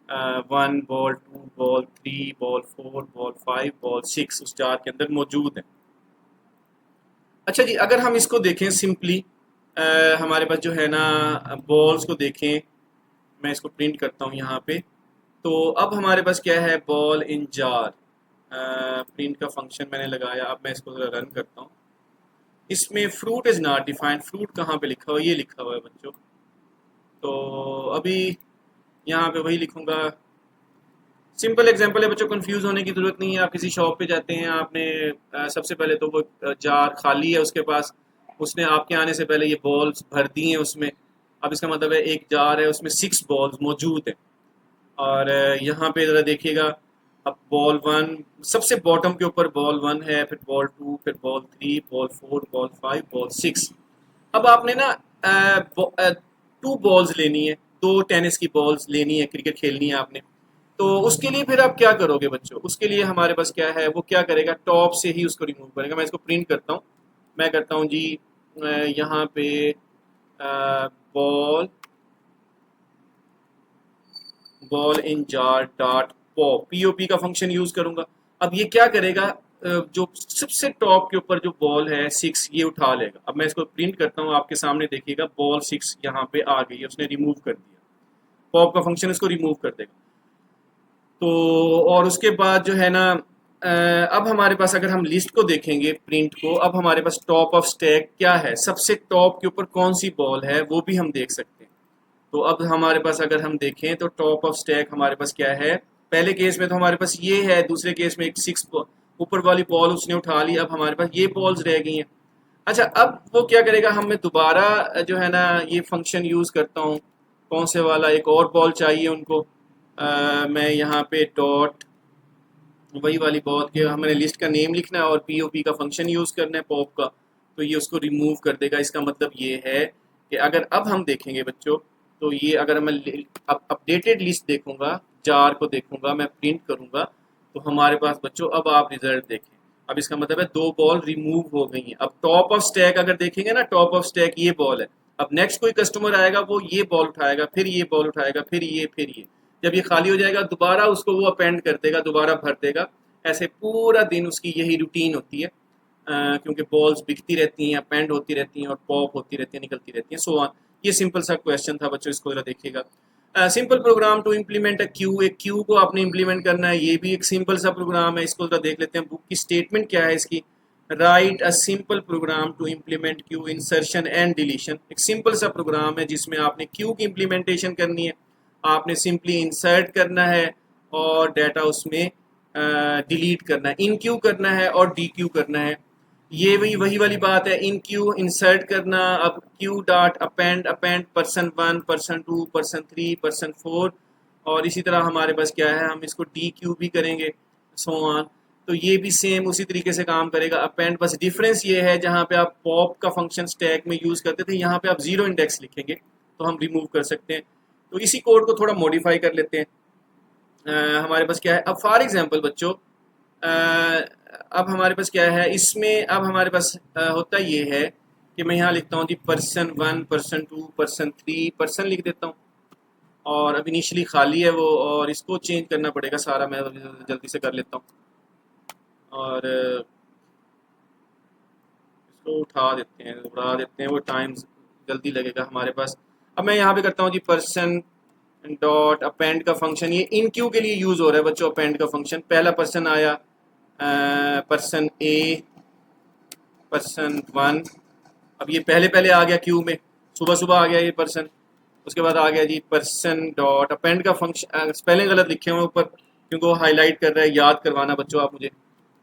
Speaker 1: 1, ball 2, ball 3, ball 4, ball 5, ball 6 उस जार के अंदर मौजूद है। अच्छा जी, अगर हम इसको देखें सिंपली, हमारे पास जो है ना बॉल्स को देखें, मैं इसको प्रिंट करता हूँ यहाँ पे। तो अब हमारे पास क्या है, बॉल इन जार, प्रिंट का फंक्शन मैंने लगाया। अब मैं इसको ज़रा रन करता हूँ। इसमें fruit is not defined, fruit कहाँ पे लिखा हुआ है, ये लिखा हुआ है बच्चों। तो अभी यहाँ पे वही लिखूंगा। सिंपल एग्जांपल है बच्चों, कंफ्यूज होने की जरूरत नहीं है। आप किसी शॉप पे जाते हैं, आपने सबसे पहले तो वो जार खाली है उसके पास, उसने आपके आने से पहले ये बॉल्स भर दी हैं उसमें। अब इसका मतलब है एक जार है, उसमें 6 बॉल्स मौजूद हैं। और यहाँ पे ज़रा देखिएगा, अब बॉल 1 सबसे बॉटम के ऊपर बॉल 1 है, फिर बॉल 2, फिर बॉल 3, बॉल 4, बॉल 5, बॉल 6। अब आपने ना 2 बॉल्स लेनी है, 2 टेनिस की बॉल्स लेनी है, क्रिकेट खेलनी है आपने। तो उसके लिए फिर आप क्या करोगे बच्चों, उसके लिए हमारे पास क्या है, वो क्या करेगा, टॉप से ही उसको रिमूव करेगा। मैं इसको प्रिंट करता हूँ, मैं करता हूँ जी यहाँ पे ball, ball in jar dot pop, POP का फंक्शन यूज करूंगा। अब ये क्या करेगा, जो सबसे टॉप के ऊपर जो बॉल है 6, ये उठा लेगा। अब मैं इसको प्रिंट करता हूँ, आपके सामने देखिएगा, बॉल 6 यहाँ पे आ गई है, उसने रिमूव कर दिया, पॉप का फंक्शन इसको रिमूव कर देगा। तो और उसके बाद जो है ना अब हमारे पास अगर हम लिस्ट को देखेंगे प्रिंट को, अब हमारे पास टॉप ऑफ स्टैक क्या है, सबसे टॉप के ऊपर कौन सी बॉल है वो भी हम देख सकते हैं। तो अब हमारे पास अगर हम देखें तो टॉप ऑफ स्टैक हमारे पास क्या है, पहले केस में तो हमारे पास ये है, दूसरे केस में एक 6 ऊपर वाली बॉल उसने उठा ली, अब हमारे पास ये बॉल्स रह गई हैं। अच्छा, अब वो क्या करेगा, हमें दोबारा जो है ना ये फंक्शन यूज़ करता हूँ, कौन से वाला, एक और बॉल चाहिए उनको। मैं यहाँ पे डॉट वही वाली बॉल के हमें लिस्ट का नेम लिखना है और पीओपी का फंक्शन यूज़ करना है पॉप का, तो ये उसको रिमूव कर देगा। इसका मतलब ये है कि अगर अब हम देखेंगे बच्चों, तो ये अगर मैं अब अपडेटेड लिस्ट देखूंगा, जार को देखूंगा, मैं प्रिंट करूंगा, तो हमारे पास बच्चों अब आप रिजल्ट देखें, अब इसका मतलब है 2 बॉल रिमूव हो गई हैं। अब टॉप ऑफ स्टैक अगर देखेंगे ना, टॉप ऑफ स्टैक ये बॉल है, अब नेक्स्ट कोई कस्टमर आएगा वो ये बॉल उठाएगा, फिर ये बॉल उठाएगा, फिर ये, जब ये खाली हो जाएगा दोबारा उसको वो अपेंड कर देगा, दोबारा भर देगा। ऐसे पूरा दिन उसकी यही रूटीन होती है, क्योंकि बॉल्स बिकती रहती हैं, अपेंड होती रहती हैं और पॉप होती रहती हैं, निकलती रहती हैं, सो ऑन। ये सिंपल सा क्वेश्चन था बच्चों, इसको जरा देखिएगा। Simple program to implement a queue, एक क्यू को आपने इम्प्लीमेंट करना है, ये भी एक सिंपल सा प्रोग्राम है, इसको जरा देख लेते हैं। बुक की स्टेटमेंट क्या है इसकी, write a simple program to implement queue insertion and deletion. एक सिंपल सा प्रोग्राम है जिसमें आपने क्यू की इम्प्लीमेंटेशन करनी है, आपने सिंपली इंसर्ट करना है और डाटा उसमें डिलीट करना है, इन क्यू करना है और डी क्यू करना है। ये वही वाली बात है, इन क्यू इंसर्ट करना, अब Q dot append, append person1 person2 person3 person4, और इसी तरह हमारे पास क्या है, हम इसको डी क्यू भी करेंगे, सो ऑन। तो ये भी सेम उसी तरीके से काम करेगा, अपेंड। बस डिफरेंस ये है, जहाँ पे आप पॉप का फंक्शन स्टैक में यूज़ करते थे, यहाँ पे आप 0 इंडेक्स लिखेंगे तो हम रिमूव कर सकते हैं। तो इसी कोड को थोड़ा मॉडिफाई कर लेते हैं। हमारे पास क्या है, अब फॉर एग्जांपल बच्चों, अब हमारे पास क्या है इसमें, अब हमारे पास होता ये है कि मैं यहाँ लिखता हूँ जी person1 person2 person3 पर्सन लिख देता हूँ, और अब इनिशियली खाली है वो, और इसको चेंज करना पड़ेगा सारा, मैं जल्दी से कर लेता हूँ और इसको उठा देते हैं, उड़ा देते हैं, वो टाइम जल्दी लगेगा हमारे पास। अब मैं यहाँ पे करता हूँ जी पर्सन डॉट अपेंड का फंक्शन, ये इन क्यू के लिए यूज़ हो रहा है बच्चों, अपेंड का फंक्शन। पहला पर्सन आया, पर्सन ए person1, अब ये पहले पहले आ गया क्यू में, सुबह सुबह आ गया ये पर्सन। उसके बाद आ गया जी पर्सन डॉट अपेंड का फंक्शन, स्पेलिंग गलत लिखे हुए ऊपर क्योंकि वो हाईलाइट कर रहा है, याद करवाना बच्चों आप मुझे।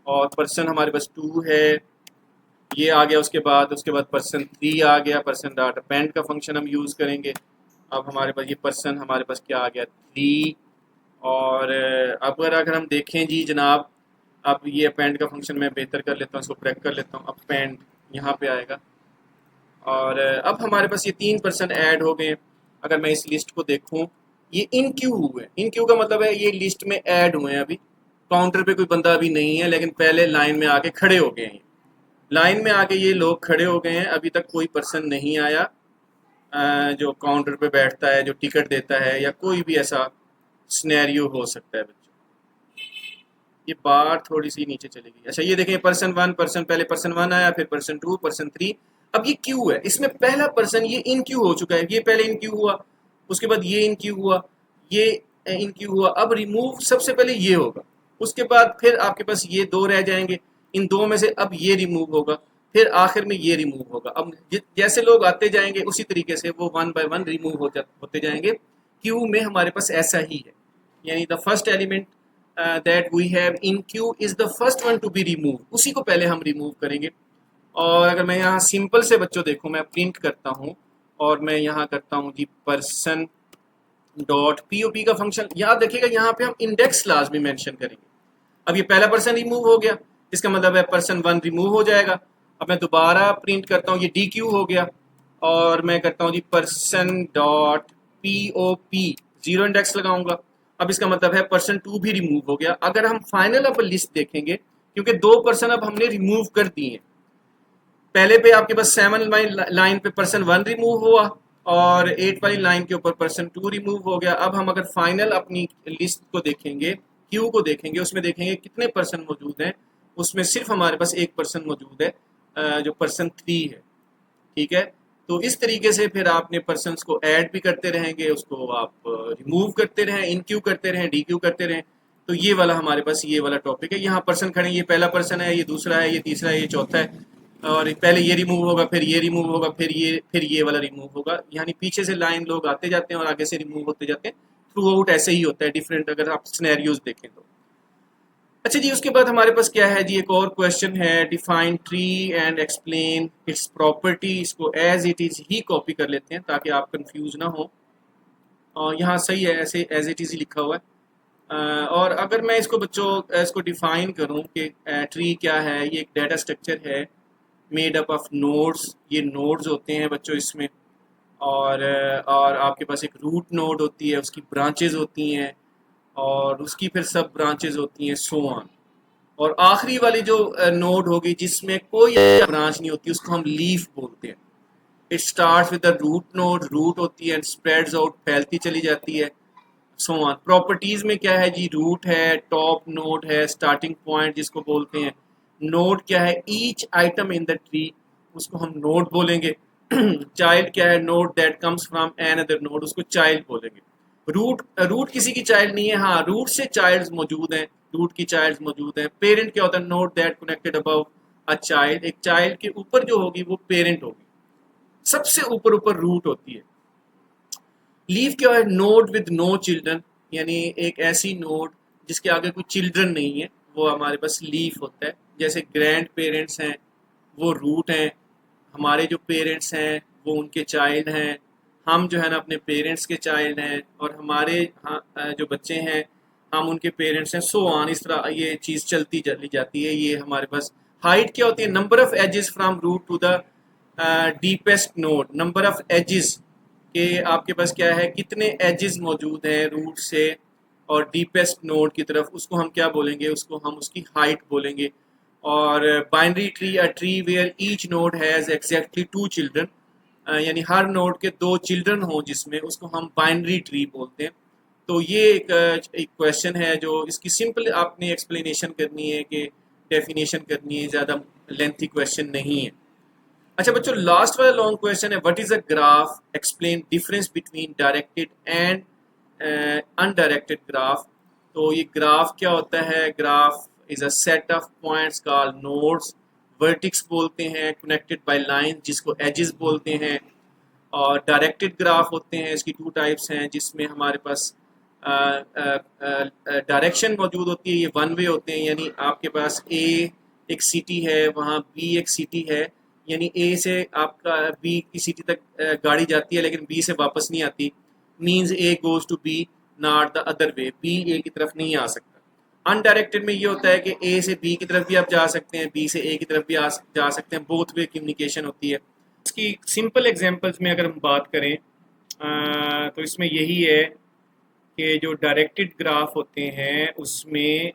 Speaker 1: और पर्सन हमारे पास 2 है, ये आ गया। उसके बाद person3 आ गया, पर्सन डॉट अपेंड का फंक्शन हम यूज़ करेंगे। अब हमारे पास ये पर्सन हमारे पास क्या आ गया 3, और अब अगर हम देखें जी जनाब, अब ये अपेंड का फंक्शन मैं बेहतर कर लेता हूँ, इसको ब्रेक कर लेता हूँ, अपेंड यहाँ पे आएगा, और अब हमारे पास ये 3 पर्सन ऐड हो गए। अगर मैं इस लिस्ट को देखूँ, ये इन क्यू हुए, इन क्यू का मतलब है ये लिस्ट में ऐड हुए हैं, अभी काउंटर पे कोई बंदा अभी नहीं है, लेकिन पहले लाइन में आके खड़े हो गए हैं, लाइन में आके ये लोग खड़े हो गए हैं, अभी तक कोई पर्सन नहीं आया जो काउंटर पे बैठता है, जो टिकट देता है, या कोई भी ऐसा सिनेरियो हो सकता है बच्चों। ये बार थोड़ी सी नीचे चलेगी। अच्छा, ये देखें person1, पहले person1 आया, फिर person2 person3, अब ये क्यू है, इसमें पहला पर्सन ये इन क्यू हो चुका है, ये पहले इन क्यू हुआ, उसके बाद ये इन क्यू हुआ, ये इन क्यू हुआ, अब रिमूव सबसे पहले ये होगा, उसके बाद फिर आपके पास ये 2 रह जाएंगे, इन 2 में से अब ये रिमूव होगा, फिर आखिर में ये रिमूव होगा। अब जैसे लोग आते जाएंगे उसी तरीके से वो 1 बाय 1 रिमूव होते जाएंगे। क्यू में हमारे पास ऐसा ही है, यानी the first element that we have in queue is the first one to be remove, उसी को पहले हम रिमूव करेंगे। और अगर मैं यहाँ सिंपल से बच्चों देखूँ, मैं प्रिंट करता हूँ और मैं यहाँ करता हूँ जी पर्सन डॉट पीओपी का फंक्शन, याद रखिएगा यहाँ पे हम इंडेक्स लाजमी मेंशन करेंगे। अब ये पहला पर्सन रिमूव हो गया, इसका मतलब है person1 रिमूव हो जाएगा। अब मैं दोबारा प्रिंट करता हूँ, ये डी क्यू हो गया, और मैं करता हूँ जी पर्सन डॉट पीओपी, 0 इंडेक्स लगाऊंगा। अब इसका मतलब है person2 भी रिमूव हो गया। अगर हम फाइनल अब लिस्ट देखेंगे, क्योंकि 2 पर्सन अब हमने रिमूव कर दिए हैं, पहले पे आपके पास 7 लाइन पे person1 रिमूव हुआ, और 8 वाली लाइन के ऊपर person2 रिमूव हो गया। अब हम अगर फाइनल अपनी लिस्ट को देखेंगे, क्यू को देखेंगे, उसमें देखेंगे कितने पर्सन मौजूद हैं, उसमें सिर्फ हमारे पास 1 पर्सन मौजूद है, जो person3 है। ठीक है, तो इस तरीके से फिर आपने पर्सन्स को ऐड भी करते रहेंगे, उसको आप रिमूव करते रहें, इन क्यू करते रहें, डी क्यू करते रहें, तो ये वाला हमारे पास ये वाला टॉपिक है। यहाँ पर्सन खड़े, ये पहला पर्सन है, ये दूसरा है, ये तीसरा है, ये चौथा है, और पहले ये रिमूव होगा, फिर ये रिमूव होगा, फिर ये वाला रिमूव होगा। यानी पीछे से लाइन लोग आते जाते हैं और आगे से रिमूव होते जाते हैं। थ्रू आउट ऐसे ही होता है, डिफरेंट अगर आप सिनेरियोज देखें तो। अच्छा जी, उसके बाद हमारे पास क्या है जी, एक और क्वेश्चन है, define tree and explain its property. इसको एज इट इज ही कॉपी कर लेते हैं ताकि आप कंफ्यूज ना हो। और यहाँ सही है, ऐसे एज इट इज ही लिखा हुआ है। और अगर मैं इसको बच्चों इसको डिफाइन करूँ कि ट्री क्या है, ये एक डाटा स्ट्रक्चर है मेड अप ऑफ नोड्स। ये नोड्स होते हैं बच्चों इसमें, और आपके पास एक रूट नोड होती है, उसकी ब्रांचेज होती हैं, और उसकी फिर सब ब्रांचेज होती हैं, सो ऑन। और आखिरी वाली जो नोड होगी जिसमें कोई ब्रांच नहीं होती, उसको हम लीफ बोलते हैं। It starts with the root node, root होती है एंड स्प्रेड्स आउट, फैलती चली जाती है, सो ऑन। प्रॉपर्टीज में क्या है जी, रूट है, टॉप नोड है, स्टार्टिंग पॉइंट जिसको बोलते हैं। नोड क्या है, each item in the tree, उसको हम नोड बोलेंगे। चाइल्ड क्या है, node that comes from another node, उसको चाइल्ड बोलेंगे। रूट किसी की चाइल्ड नहीं है, हाँ रूट से चाइल्ड मौजूद हैं, रूट की चाइल्ड मौजूद हैं। पेरेंट क्या होता है, node that connected above a child, एक चाइल्ड के ऊपर जो होगी वो पेरेंट होगी, सबसे ऊपर ऊपर रूट होती है। लीफ क्या है, नोड विद नो चिल्ड्रन, यानी एक ऐसी नोड जिसके आगे कोई चिल्ड्रन नहीं है, वो हमारे पास लीफ होता है। जैसे ग्रैंड पेरेंट्स हैं वो रूट हैं, हमारे जो पेरेंट्स हैं वो उनके चाइल्ड हैं, हम जो है ना अपने पेरेंट्स के चाइल्ड हैं, और हमारे जो बच्चे हैं हम उनके पेरेंट्स हैं, सो ऑन। इस तरह ये चीज़ चलती चली जाती है। ये हमारे पास हाइट क्या होती है, number of edges from root to the deepest node. Number of edges के आपके पास क्या है, कितने एजेस मौजूद हैं रूट से और डीपेस्ट नोड की तरफ, उसको हम क्या बोलेंगे, उसको हम उसकी हाइट बोलेंगे। और binary tree, a tree where each node has exactly 2 children, यानी हर नोड के 2 चिल्ड्रन हों जिसमें, उसको हम बाइनरी ट्री बोलते हैं। तो ये एक क्वेश्चन है जो इसकी सिंपल आपने एक्सप्लेनेशन करनी है कि डेफिनेशन करनी है, ज़्यादा लेंथी क्वेश्चन नहीं है। अच्छा बच्चों, लास्ट वाला लॉन्ग क्वेश्चन है, what is a graph, explain difference between directed and undirected graph. तो ये ग्राफ क्या होता है, graph is a set of points called nodes, vertices बोलते हैं, कनेक्टेड बाय लाइन जिसको एजेस बोलते हैं। और डायरेक्टेड ग्राफ होते हैं, इसकी 2 टाइप्स हैं, जिसमें हमारे पास डायरेक्शन मौजूद होती है, ये वन वे होते हैं, यानी आपके पास ए एक सिटी है, वहाँ बी एक सिटी है, यानी ए से आपका बी की सिटी तक गाड़ी जाती है लेकिन बी से वापस नहीं आती। Means A goes to B, not the other way, B A की तरफ नहीं आ सकता। अनडायरेक्टेड में ये होता है कि ए से बी की तरफ भी आप जा सकते हैं, बी से ए की तरफ भी जा सकते हैं, बोथ वे कम्युनिकेशन होती है। इसकी सिंपल एग्जांपल्स में अगर हम बात करें तो इसमें यही है कि जो डायरेक्टेड ग्राफ होते हैं उसमें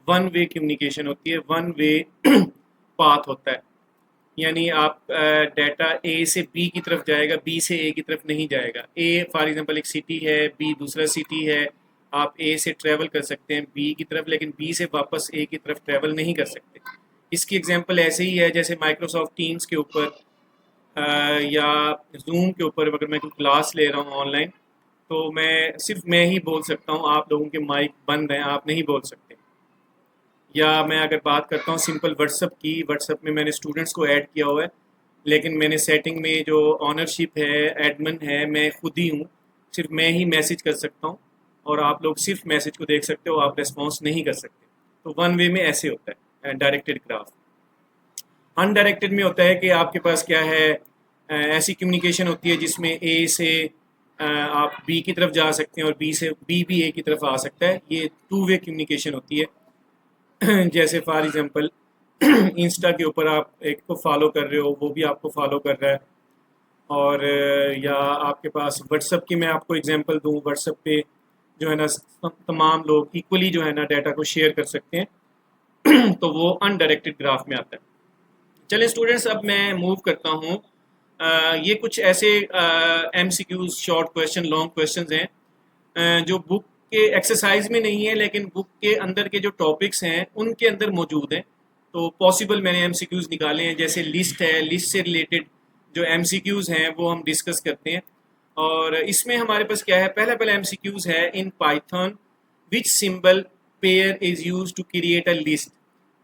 Speaker 1: वन वे कम्युनिकेशन होती है, वन वे पाथ होता है, यानी आप डाटा ए से बी की तरफ जाएगा, बी से ए की तरफ नहीं जाएगा। ए फॉर एग्जांपल एक सिटी है, बी दूसरा सिटी है, आप ए से ट्रैवल कर सकते हैं बी की तरफ, लेकिन बी से वापस ए की तरफ ट्रैवल नहीं कर सकते। इसकी एग्जांपल ऐसे ही है जैसे माइक्रोसॉफ्ट टीम्स के ऊपर या जूम के ऊपर अगर मैं कोई क्लास ले रहा हूँ ऑनलाइन, तो सिर्फ मैं ही बोल सकता हूँ, आप लोगों के माइक बंद हैं, आप नहीं बोल सकते। या मैं अगर बात करता हूँ सिंपल व्हाट्सअप की, व्हाट्सअप में मैंने स्टूडेंट्स को ऐड किया हुआ है, लेकिन मैंने सेटिंग में जो ऑनरशिप है, एडमिन है, मैं खुद ही हूँ, सिर्फ मैं ही मैसेज कर सकता हूँ और आप लोग सिर्फ मैसेज को देख सकते हो, आप रिस्पॉन्स नहीं कर सकते। तो वन वे में ऐसे होता है डायरेक्टेड ग्राफ। अनडायरेक्टेड में होता है कि आपके पास क्या है, ऐसी कम्युनिकेशन होती है जिसमें ए से आप बी की तरफ जा सकते हैं और बी से बी भी ए की तरफ आ सकता है। ये 2 वे कम्युनिकेशन होती है। जैसे फॉर एग्जांपल इंस्टा के ऊपर आप एक को फॉलो कर रहे हो, वो भी आपको फॉलो कर रहा है, और या आपके पास व्हाट्सअप की मैं आपको एग्जांपल दूं, व्हाट्सअप पे जो है ना तमाम लोग इक्वली जो है ना डाटा को शेयर कर सकते हैं। तो वो अनडायरेक्टेड ग्राफ में आता है। चलिए स्टूडेंट्स, अब मैं मूव करता हूँ। ये कुछ ऐसे MCQs, short question, long questions हैं जो बुक के एक्सरसाइज में नहीं है लेकिन बुक के अंदर के जो टॉपिक्स हैं उनके अंदर मौजूद हैं। तो पॉसिबल मैंने MCQs निकाले हैं, जैसे लिस्ट है, लिस्ट से रिलेटेड जो MCQs हैं वो हम डिस्कस करते हैं। और इसमें हमारे पास क्या है, पहला MCQs है, in Python which symbol pair is use to create a list.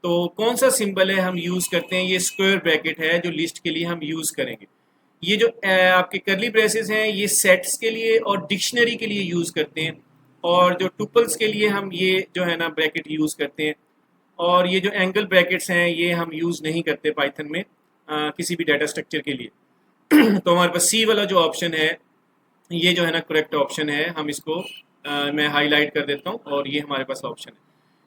Speaker 1: तो कौन सा सिंबल है हम यूज करते हैं, ये स्क्वायर ब्रैकेट है जो लिस्ट के लिए हम यूज करेंगे। ये जो आपके करली ब्रेसेस हैं ये सेट्स के लिए और डिक्शनरी के लिए यूज करते हैं, और जो टुपल्स के लिए हम ये जो है ना ब्रैकेट यूज करते हैं। और ये जो एंगल ब्रैकेट्स हैं ये हम यूज नहीं करते पाइथन में किसी भी डाटा स्ट्रक्चर के लिए। तो हमारे पास सी वाला जो ऑप्शन है ये जो है ना करेक्ट ऑप्शन है। हम इसको मैं हाईलाइट कर देता हूँ और ये हमारे पास ऑप्शन है।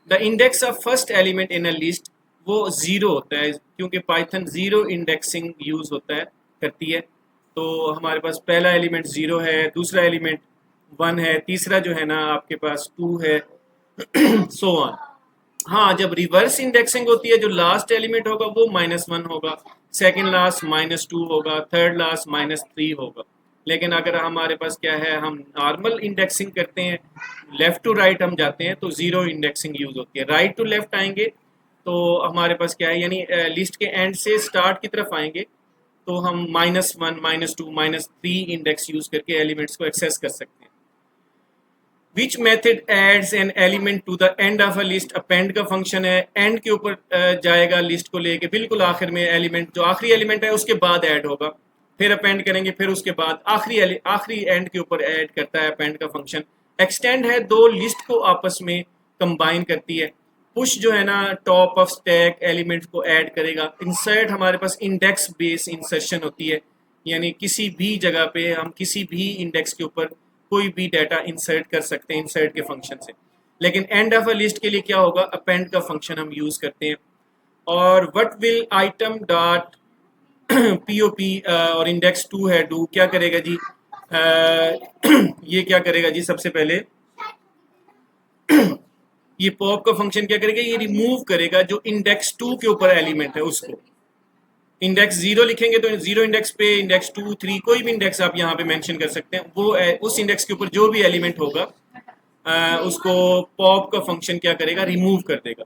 Speaker 1: The index of first element in a list वो ज़ीरो होता है, क्योंकि पाइथन ज़ीरो इंडेक्सिंग यूज़ होता है करती है। तो हमारे पास पहला एलिमेंट 0 है, दूसरा एलिमेंट 1 है, तीसरा जो है ना आपके पास 2 है, सो ऑन। हाँ, जब रिवर्स इंडेक्सिंग होती है जो लास्ट एलिमेंट होगा वो -1 होगा, सेकंड लास्ट -2 होगा, थर्ड लास्ट -3 होगा। लेकिन अगर हमारे पास क्या है, हम नॉर्मल इंडेक्सिंग करते हैं, लेफ्ट टू राइट हम जाते हैं तो ज़ीरो इंडेक्सिंग यूज होती है। राइट टू लेफ्ट आएंगे तो हमारे पास क्या है, यानी लिस्ट के एंड से स्टार्ट की तरफ आएंगे तो हम -1, -2, -3 इंडेक्स यूज करके एलिमेंट्स को एक्सेस कर सकते हैं। Which method adds an element to the end of a list, append का फंक्शन है, एंड के ऊपर जाएगा लिस्ट को लेके, बिल्कुल आखिर में एलिमेंट जो आखिरी एलिमेंट है उसके बाद ऐड होगा, फिर अपेंड करेंगे, फिर उसके बाद आखिरी एंड के ऊपर ऐड करता है अपेंड का फंक्शन। एक्सटेंड है, दो लिस्ट को आपस में कंबाइन करती है। पुश जो है ना टॉप ऑफ स्टैक एलिमेंट को ऐड करेगा। इंसर्ट हमारे पास इंडेक्स बेस इंसर्शन होती है, यानी किसी भी जगह पे हम किसी भी इंडेक्स के ऊपर कोई भी डाटा इंसर्ट कर सकते हैं इंसर्ट के फंक्शन से। लेकिन एंड ऑफ अ लिस्ट के लिए क्या होगा, अपेंड का फंक्शन हम यूज करते हैं। और what will item dot POP और इंडेक्स 2 है, डू क्या करेगा जी, ये क्या करेगा जी, सबसे पहले ये पॉप का फंक्शन क्या करेगा, ये रिमूव करेगा जो इंडेक्स 2 के ऊपर एलिमेंट है उसको। इंडेक्स 0 लिखेंगे तो 0 इंडेक्स पे इंडेक्स 2, 3 कोई भी इंडेक्स आप यहाँ पे मेंशन कर सकते हैं, वो उस इंडेक्स के ऊपर जो भी एलिमेंट होगा उसको पॉप का फंक्शन क्या करेगा, रिमूव कर देगा।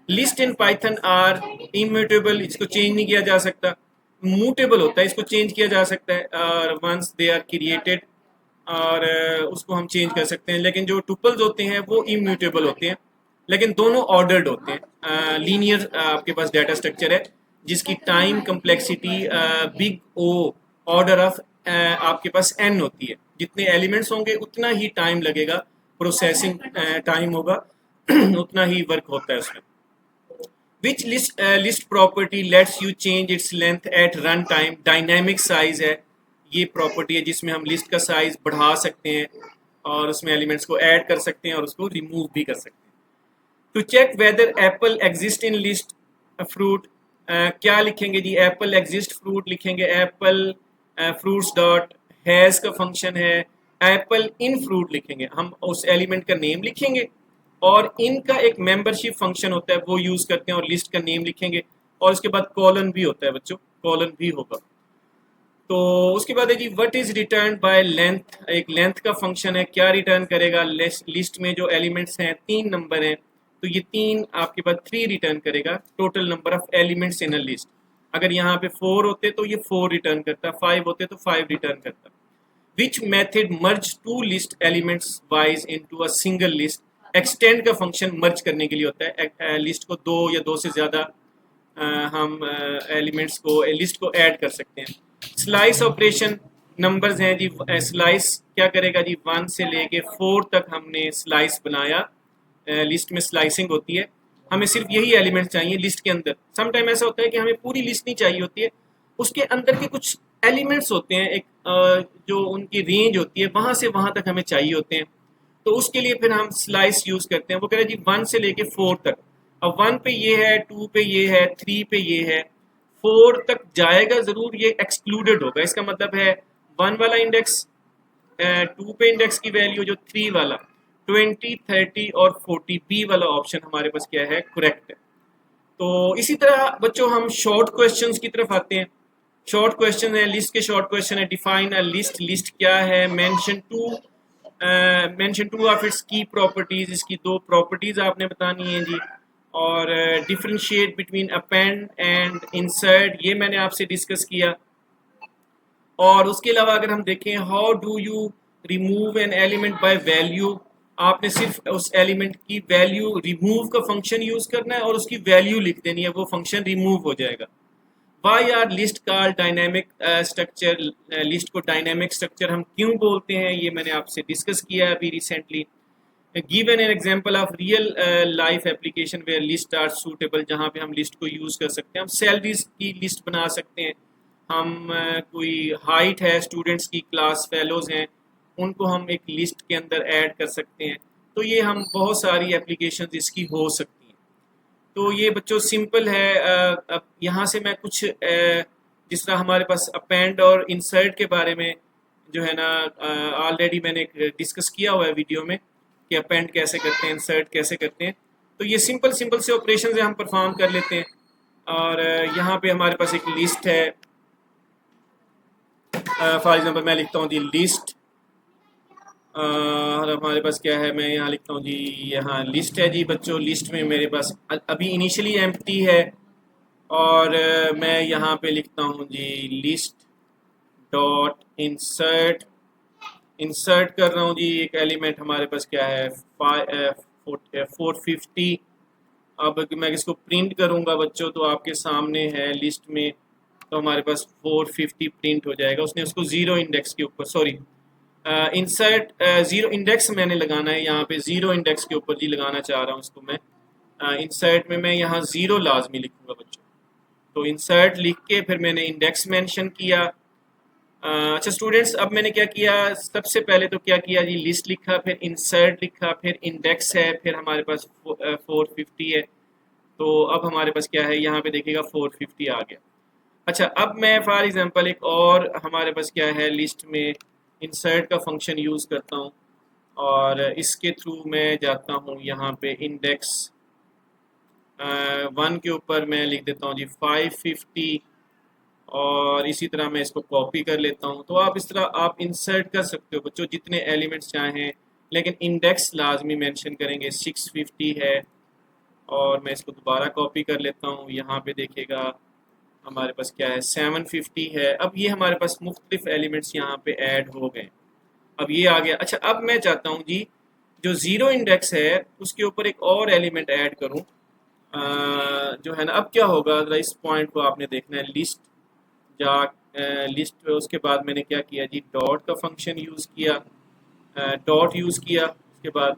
Speaker 1: List in Python are immutable, इसको चेंज नहीं किया जा सकता। मूटेबल होता है, इसको चेंज किया जा सकता है, और वंस दे आर क्रिएटेड, और उसको हम चेंज कर सकते हैं। लेकिन जो टुपल्स होते हैं वो इम्यूटेबल होते हैं, लेकिन दोनों ऑर्डर्ड होते हैं। लीनियर आपके पास डाटा स्ट्रक्चर है जिसकी time complexity big O order of आपके पास n होती है। जितने एलिमेंट्स होंगे उतना ही टाइम लगेगा, प्रोसेसिंग टाइम होगा उतना ही वर्क होता है उसमें। Which list property lets you change its length at run time, dynamic size है ये प्रॉपर्टी है जिसमें हम लिस्ट का साइज बढ़ा सकते हैं और उसमें एलिमेंट्स को ऐड कर सकते हैं और उसको रिमूव भी कर सकते हैं। To check whether apple exist in list fruit, क्या लिखेंगे जी, एप्पल एग्जिस्ट फ्रूट लिखेंगे। एप्पल फ्रूट्स डॉट हैज का फंक्शन है, एप्पल इन फ्रूट लिखेंगे, हम उस एलिमेंट का नेम लिखेंगे और इनका एक मेंबरशिप फंक्शन होता है वो यूज करते हैं, और लिस्ट का नेम लिखेंगे और उसके बाद कॉलन भी होता है बच्चों, कॉलन भी होगा। तो उसके बाद है जी what is return by length, एक लेंथ का फंक्शन है, क्या रिटर्न करेगा, लिस्ट में जो एलिमेंट्स हैं 3 नंबर हैं तो ये 3 आपके पास 3 रिटर्न करेगा, total number of elements in a list. अगर यहाँ पे 4 होते तो ये 4 रिटर्न करता, 5 होते तो 5 रिटर्न करता। Which method merge 2 list elements wise into a single list, extend का फंक्शन मर्ज करने के लिए होता है, लिस्ट को 2 या 2 से ज़्यादा हम एलिमेंट्स को लिस्ट को ऐड कर सकते हैं। स्लाइस ऑपरेशन, नंबर्स हैं जी, स्लाइस क्या करेगा जी, 1 से लेके 4 तक हमने स्लाइस बनाया, लिस्ट में स्लाइसिंग होती है। हमें सिर्फ यही एलिमेंट चाहिए लिस्ट के अंदर। समटाइम ऐसा होता है कि हमें पूरी लिस्ट नहीं चाहिए होती है, उसके अंदर के कुछ एलिमेंट्स होते हैं, एक जो उनकी रेंज होती है वहाँ से वहाँ तक हमें चाहिए होते हैं, तो उसके लिए फिर हम स्लाइस यूज करते हैं। वो कह रहे हैं जी 1 से लेके 4 तक, अब 1 पे ये है, 2 पे ये है, 3 पे ये है, 4 तक जाएगा जरूर, ये एक्सक्लूडेड होगा। इसका मतलब है 1 वाला इंडेक्स, 2 पे इंडेक्स की वैल्यू जो 3 वाला, 20, 30 और 40 बी वाला ऑप्शन हमारे पास क्या है, करेक्ट है। तो इसी तरह बच्चों हम शॉर्ट क्वेश्चंस की तरफ आते हैं। शॉर्ट क्वेश्चन है, लिस्ट के शॉर्ट क्वेश्चन है। डिफाइन अ लिस्ट, लिस्ट क्या है, मेंशन टू ऑफ इट्स की प्रॉपर्टीज, इसकी 2 प्रॉपर्टीज आपने बतानी है जी। और differentiate between append and insert, ये मैंने आपसे डिस्कस किया। और उसके अलावा अगर हम देखें, how do you remove an element by value, आपने सिर्फ उस एलिमेंट की वैल्यू रिमूव का फंक्शन यूज करना है और उसकी वैल्यू लिख देनी है, वो फंक्शन रिमूव हो जाएगा। Why are list call dynamic structure, list को डायनेमिक स्ट्रक्चर हम क्यों बोलते हैं, ये मैंने आपसे डिस्कस किया है अभी recently. Given an example of real life application where list are suitable, जहाँ पे हम लिस्ट को यूज़ कर सकते हैं। हम सैलरीज की लिस्ट बना सकते हैं, हम कोई हाइट है स्टूडेंट्स की, क्लास फेलोज हैं, उनको हम एक लिस्ट के अंदर ऐड कर सकते हैं। तो ये हम बहुत सारी एप्लीकेशन इसकी हो सकती हैं। तो ये बच्चों सिंपल है। अब यहाँ से मैं कुछ जिस तरह हमारे पास अपेंड और इंसर्ट के बारे में जो है ना ऑलरेडी मैंने डिस्कस किया हुआ है वीडियो में कि अपेंड कैसे करते हैं, इंसर्ट कैसे करते हैं। तो ये सिंपल सिंपल से ऑपरेशन हम परफॉर्म कर लेते हैं। और यहाँ पे हमारे पास एक लिस्ट है, फॉर एग्जांपल मैं लिखता हूँ जी लिस्ट, और हमारे पास क्या है, मैं यहाँ लिखता हूँ जी, यहाँ लिस्ट है जी बच्चों। लिस्ट में मेरे पास अभी इनिशियली एम्प्टी है, और मैं यहाँ पे लिखता हूँ जी लिस्ट डॉट इंसर्ट, इंसर्ट कर रहा हूँ जी एक एलिमेंट, हमारे पास क्या है 450। अब मैं इसको प्रिंट करूँगा बच्चों, तो आपके सामने है लिस्ट में, तो हमारे पास 450 प्रिंट हो जाएगा। उसने उसको ज़ीरो इंडेक्स के ऊपर, सॉरी इंसर्ट ज़ीरो इंडेक्स मैंने लगाना है यहाँ पे, ज़ीरो इंडेक्स के ऊपर जी लगाना चाह रहा हूँ उसको मैं। इंसर्ट में मैं यहाँ ज़ीरो लाजमी लिखूँगा बच्चों। तो इंसर्ट लिख के फिर मैंने इंडेक्स मेंशन किया। अच्छा स्टूडेंट्स, अब मैंने क्या किया, सबसे पहले तो क्या किया जी, लिस्ट लिखा, फिर इंसर्ट लिखा, फिर इंडेक्स है, फिर हमारे पास 450 है। तो अब हमारे पास क्या है, यहाँ पे देखिएगा 450 आ गया। अच्छा अब मैं फॉर एग्जांपल एक और हमारे पास क्या है, लिस्ट में इंसर्ट का फंक्शन यूज़ करता हूँ, और इसके थ्रू मैं जाता हूँ यहाँ पे इंडेक्स 1 के ऊपर मैं लिख देता हूँ जी 550, और इसी तरह मैं इसको कॉपी कर लेता हूँ। तो आप इस तरह आप इंसर्ट कर सकते हो बच्चों जितने एलिमेंट्स चाहें, लेकिन इंडेक्स लाजमी मेंशन करेंगे। 650 है, और मैं इसको दोबारा कॉपी कर लेता हूँ। यहाँ पे देखिएगा हमारे पास क्या है 750 है। अब ये हमारे पास मुख्तलिफ एलिमेंट्स यहाँ पे ऐड हो गए। अब ये आ गया। अच्छा अब मैं चाहता हूँ जी जो ज़ीरो इंडेक्स है उसके ऊपर एक और एलिमेंट ऐड करूँ, जो है ना। अब क्या होगा, ज़रा इस पॉइंट को आपने देखना है। लिस्ट जा लिस्ट, उसके बाद मैंने क्या किया जी, डॉट का फंक्शन यूज़ किया, डॉट यूज़ किया उसके बाद,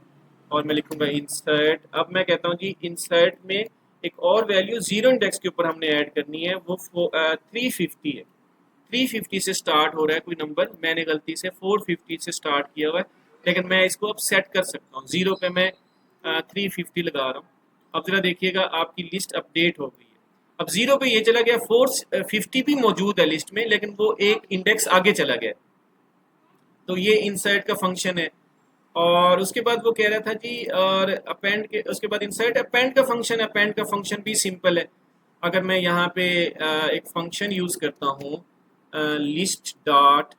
Speaker 1: और मैं लिखूँगा इंसर्ट। अब मैं कहता हूँ जी इंसर्ट में एक और वैल्यू ज़ीरो इंडेक्स के ऊपर हमने ऐड करनी है, वो 350 है। 350 से स्टार्ट हो रहा है कोई नंबर, मैंने गलती से 450 से स्टार्ट किया हुआ है, लेकिन मैं इसको अब सेट कर सकता हूँ। ज़ीरो पे मैं 350 लगा रहा हूँ। अब ज़रा देखिएगा आपकी लिस्ट अपडेट हो गई है। अब ज़ीरो पे ये चला गया, 450 भी मौजूद है लिस्ट में, लेकिन वो एक इंडेक्स आगे चला गया। तो ये इंसर्ट का फंक्शन है। और उसके बाद वो कह रहा था जी, और अपेंड के उसके बाद इंसर्ट अपेंड का फंक्शन, अपेंड का फंक्शन भी सिंपल है। अगर मैं यहाँ पे एक फंक्शन यूज़ करता हूँ, लिस्ट डॉट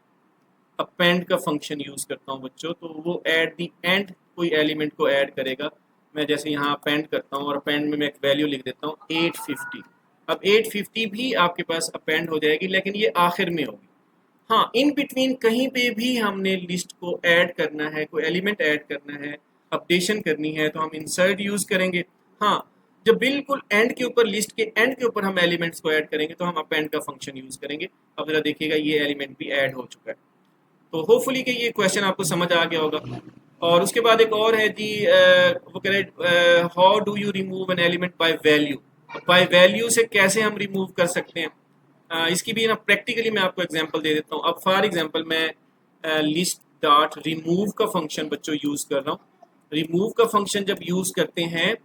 Speaker 1: अपेंड का फंक्शन यूज़ करता हूँ बच्चों, तो वो एट दी एंड कोई एलिमेंट को ऐड करेगा। मैं जैसे यहाँ अपेंड करता हूँ, और अपेंड में मैं एक वैल्यू लिख देता हूँ 850। अब 850 भी आपके पास अपेंड हो जाएगी, लेकिन ये आखिर में होगी। हाँ, इन बिटवीन कहीं पे भी हमने लिस्ट को ऐड करना है, कोई एलिमेंट ऐड करना है, अपडेशन करनी है, तो हम इंसर्ट यूज़ करेंगे। हाँ, जब बिल्कुल एंड के ऊपर, लिस्ट के एंड के ऊपर हम एलिमेंट्स को ऐड करेंगे, तो हम अपेंड का फंक्शन यूज़ करेंगे। अब जरा देखिएगा ये एलिमेंट भी ऐड हो चुका है। तो होपफुली कि ये क्वेश्चन आपको समझ आ गया होगा। और उसके बाद एक और है जी, वो कह रहे how do you remove an element by value. By value से कैसे हम रिमूव कर सकते हैं, इसकी भी ना प्रैक्टिकली मैं आपको एग्जांपल दे देता हूँ। अब फॉर एग्जांपल मैं लिस्ट डॉट रिमूव का फंक्शन बच्चों यूज़ कर रहा हूँ। रिमूव का फंक्शन जब यूज़ करते हैं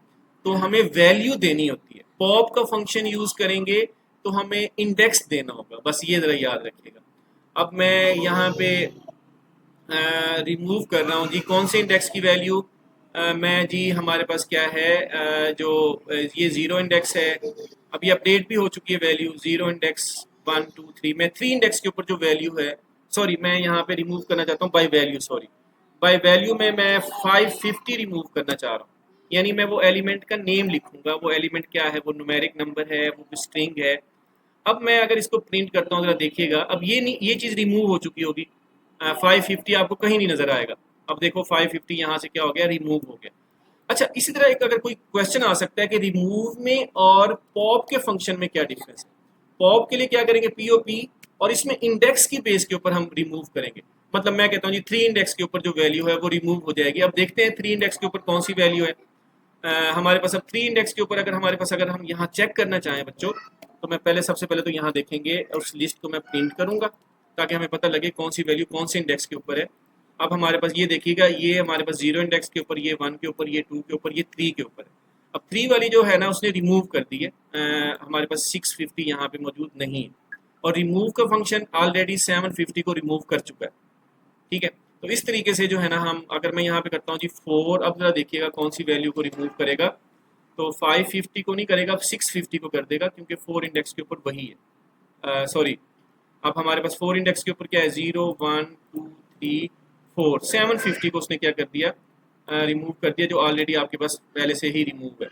Speaker 1: तो हमें वैल्यू देनी होती है। पॉप का फंक्शन यूज़ करेंगे तो हमें इंडेक्स देना होगा, बस ये ज़रा याद रखिएगा। अब मैं यहाँ पे रिमूव कर रहा हूँ जी, कौन से इंडेक्स की वैल्यू, मैं जी हमारे पास क्या है, जो ये ज़ीरो इंडेक्स है, अभी अपडेट भी हो चुकी है वैल्यू, ज़ीरो इंडेक्स 1 2 3, मैं 3 इंडेक्स के ऊपर जो वैल्यू है, सॉरी मैं यहाँ पे रिमूव करना चाहता हूँ by value, sorry by value में मैं 550 रिमूव करना चाह रहा हूँ। यानी मैं वो एलिमेंट का नेम लिखूंगा, वो एलिमेंट क्या है, वो न्यूमेरिक नंबर है, वो स्ट्रिंग है। अब मैं अगर इसको प्रिंट करता हूँ, जरा देखिएगा, अब ये चीज़ रिमूव हो चुकी होगी। 550 आपको कहीं नहीं नज़र आएगा। अब देखो 550 यहाँ से क्या हो गया, रिमूव हो गया। अच्छा, इसी तरह एक अगर कोई क्वेश्चन आ सकता है कि रिमूव में और पॉप के फंक्शन में क्या डिफरेंस है। पॉप के लिए क्या करेंगे, पीओपी, और इसमें इंडेक्स की बेस के ऊपर हम रिमूव करेंगे। मतलब मैं कहता हूँ जी 3 इंडेक्स के ऊपर जो वैल्यू है वो रिमूव हो जाएगी। अब देखते हैं 3 इंडेक्स के ऊपर कौन सी वैल्यू है। हमारे पास अब 3 इंडेक्स के ऊपर अगर हमारे पास अगर हम यहाँ चेक करना चाहें बच्चों, तो मैं पहले सबसे पहले तो यहाँ देखेंगे, उस लिस्ट को मैं प्रिंट करूंगा ताकि हमें पता लगे कौन सी वैल्यू कौन से इंडेक्स के ऊपर है। अब हमारे पास ये देखिएगा, ये हमारे पास 0 इंडेक्स के ऊपर, ये 1 के ऊपर, ये 2 के ऊपर, ये 3 के ऊपर है। अब 3 वाली जो है ना उसने रिमूव कर दी है, हमारे पास 650 यहाँ पे मौजूद नहीं है, और रिमूव का फंक्शन ऑलरेडी 750 को रिमूव कर चुका है। ठीक है, तो इस तरीके से जो है ना हम, अगर मैं यहाँ पे करता हूँ जी 4, अब जरा देखिएगा कौन सी वैल्यू को रिमूव करेगा। तो 550 को नहीं करेगा, 650 को कर देगा, क्योंकि 4 इंडेक्स के ऊपर वही है। सॉरी, अब हमारे पास 4 इंडेक्स के ऊपर क्या है, 0 1 2 3 4, 750 को उसने क्या कर दिया, रिमूव कर दिया, जो ऑलरेडी आपके पास पहले से ही रिमूव है।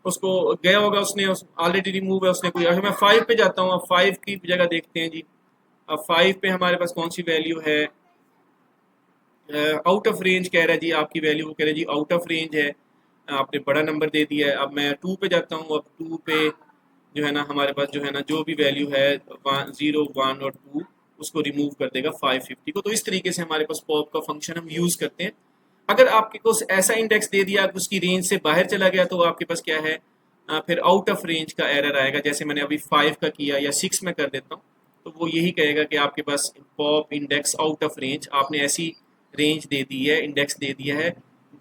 Speaker 1: उसको गया होगा, उसने ऑलरेडी रिमूव है उसने कोई। अगर मैं 5 पे जाता हूँ, अब 5 की जगह देखते हैं जी। अब 5 पे हमारे पास कौन सी वैल्यू है, आउट ऑफ रेंज कह रहा है जी आपकी वैल्यू, वो कह रहा है जी आउट ऑफ रेंज है, आपने बड़ा नंबर दे दिया है। अब मैं 2 पे जाता हूँ, अब 2 पे जो है ना हमारे पास जो है ना जो भी वैल्यू है 0 1 और 2 उसको रिमूव कर देगा 550 को। तो इस तरीके से हमारे पास पॉप का फंक्शन हम यूज़ करते हैं। अगर आपके को ऐसा इंडेक्स दे दिया उसकी रेंज से बाहर चला गया, तो आपके पास क्या है, फिर आउट ऑफ रेंज का एरर आएगा। जैसे मैंने अभी 5 का किया, या 6 में कर देता हूँ, तो वो यही कहेगा कि आपके पास pop index out of range, आपने ऐसी रेंज दे दी है, इंडेक्स दे दिया है,